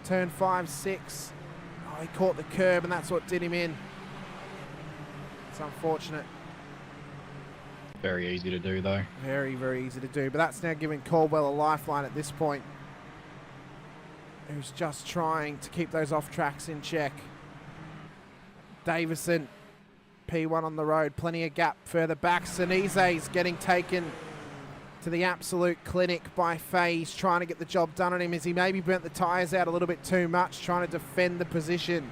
turn 5, 6. Oh, he caught the curb and that's what did him in. It's unfortunate. Very easy to do though. Very, very easy to do. But that's now giving Caldwell a lifeline at this point, who's just trying to keep those off tracks in check. Davison, P1 on the road, plenty of gap further back. Sinise's getting taken to the absolute clinic by Faye. Trying to get the job done on him as he maybe burnt the tyres out a little bit too much, trying to defend the position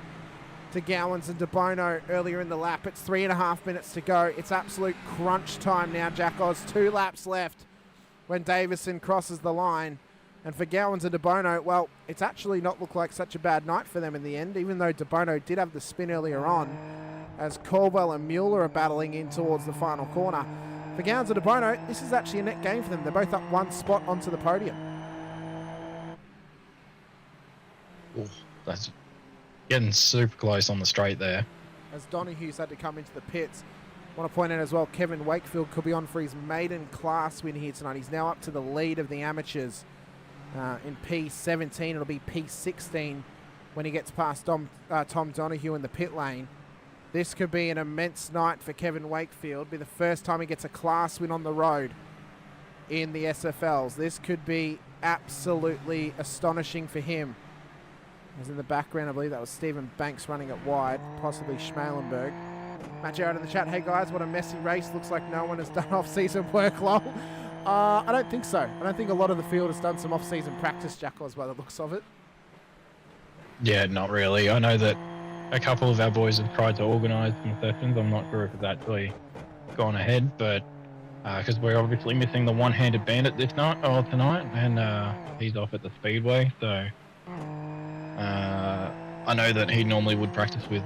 to Gowans and De Bono earlier in the lap. It's 3.5 minutes to go. It's absolute crunch time now, Jackos. 2 laps left when Davison crosses the line. And for Gowans and De Bono, well, it's actually not looked like such a bad night for them in the end, even though De Bono did have the spin earlier on, as Caldwell and Mueller are battling in towards the final corner. For Gowans and De Bono, this is actually a net gain for them. They're both up 1 spot onto the podium. Ooh, that's getting super close on the straight there. As Donohue's had to come into the pits. I want to point out as well, Kevin Wakefield could be on for his maiden class win here tonight. He's now up to the lead of the amateurs. In P17, it'll be P16 when he gets past Tom Donohue in the pit lane. This could be an immense night for Kevin Wakefield. Be the first time he gets a class win on the road in the SFLs. This could be absolutely astonishing for him. As in the background, I believe that was Stephen Banks running it wide, possibly Schmalenberg. Matt Jarrett in the chat, hey guys, what a messy race. Looks like no one has done off-season work, lol. I don't think so. I don't think a lot of the field has done some off-season practice, Jackals, by the looks of it. Yeah, not really. I know that a couple of our boys have tried to organise some sessions. I'm not sure if it's actually gone ahead, but because we're obviously missing the one-handed bandit tonight, and he's off at the speedway, so I know that he normally would practice with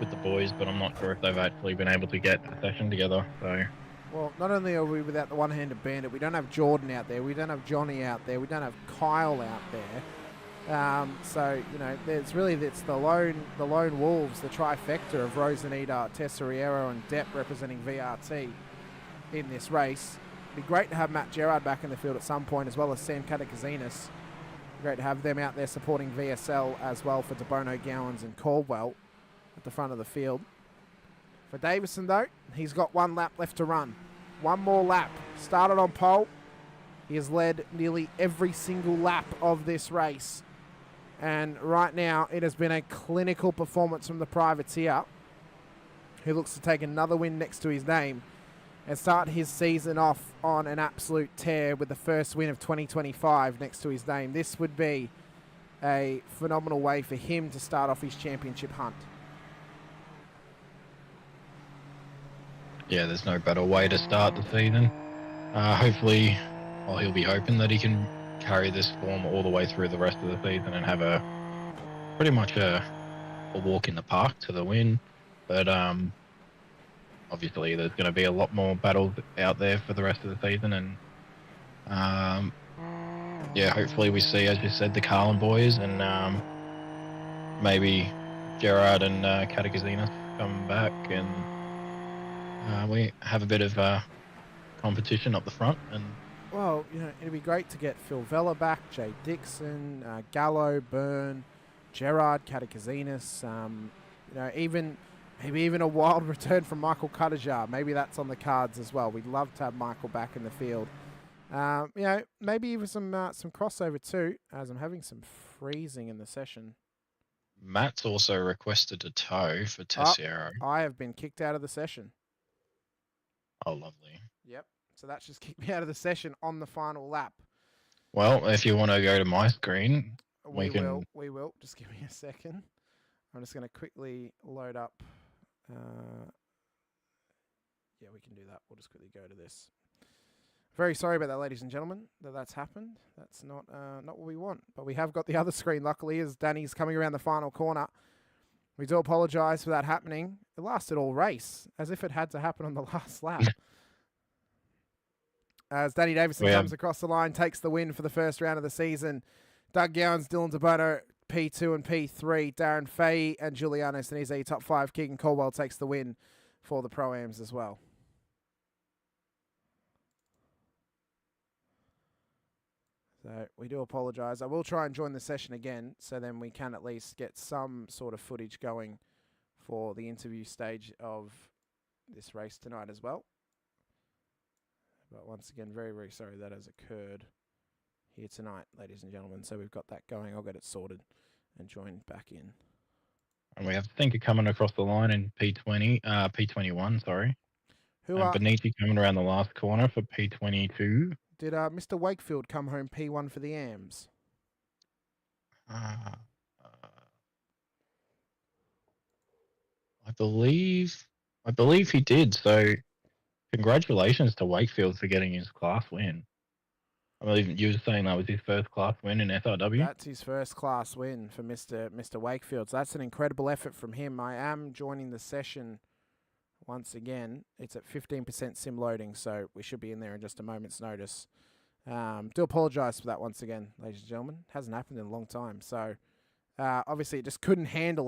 the boys, but I'm not sure if they've actually been able to get a session together. So. Well, not only are we without the one-handed bandit, we don't have Jordan out there, we don't have Johnny out there, we don't have Kyle out there. So, you know, it's the lone wolves, the trifecta of Roseneder, Tesoriero and Depp representing VRT in this race. It'd be great to have Matt Gerard back in the field at some point, as well as Sam Katakazinas. Great to have them out there supporting VSL as well for DeBono, Gowans and Caldwell at the front of the field. For Davison, though, he's got 1 lap left to run. 1 more lap. Started on pole. He has led nearly every single lap of this race. And right now, it has been a clinical performance from the privateer, who looks to take another win next to his name and start his season off on an absolute tear with the first win of 2025 next to his name. This would be a phenomenal way for him to start off his championship hunt. Yeah, there's no better way to start the season. Hopefully, well, he'll be hoping that he can carry this form all the way through the rest of the season and have pretty much a walk in the park to the win. But obviously there's going to be a lot more battles out there for the rest of the season, and yeah, hopefully we see, as you said, the Carlin boys and maybe Gerard and Katakazinas come back, and we have a bit of competition up the front. And well, you know, it'd be great to get Phil Vella back, Jay Dixon, Gallo, Byrne, Gerard, Katakazinas, you know, maybe even a wild return from Michael Cuttajar. Maybe that's on the cards as well. We'd love to have Michael back in the field. You know, maybe even some crossover too, as I'm having some freezing in the session. Matt's also requested a tow for Tessiero. I have been kicked out of the session. Oh, lovely. Yep. So that's just kicked me out of the session on the final lap. Well, if you want to go to my screen, we will. Just give me a second. I'm just going to quickly load up. Yeah, we can do that. We'll just quickly go to this. Very sorry about that, ladies and gentlemen, that's happened. That's not what we want. But we have got the other screen, luckily, as Danny's coming around the final corner. We do apologise for that happening. It lasted all race, as if it had to happen on the last lap. As Danny Davison comes across the line, takes the win for the first round of the season. Doug Gowans, Dylan DeBono, P2 and P3. Darren Fahey and Giuliano Sinise, top 5. Keegan Caldwell takes the win for the Pro-Ams as well. So we do apologise. I will try and join the session again, so then we can at least get some sort of footage going for the interview stage of this race tonight as well. But once again, very, very sorry that has occurred here tonight, ladies and gentlemen. So we've got that going. I'll get it sorted and join back in. And we have Thinker coming across the line in P21, sorry. Benici coming around the last corner for P22. Did Mr. Wakefield come home P1 for the AMs? I believe he did. So congratulations to Wakefield for getting his class win. I believe you were saying that was his first class win in SRW. That's his first class win for Mr. Wakefield. So that's an incredible effort from him. I am joining the session once again. It's at 15% sim loading, so we should be in there in just a moment's notice. Do apologise for that once again, ladies and gentlemen. Hasn't happened in a long time. So obviously it just couldn't handle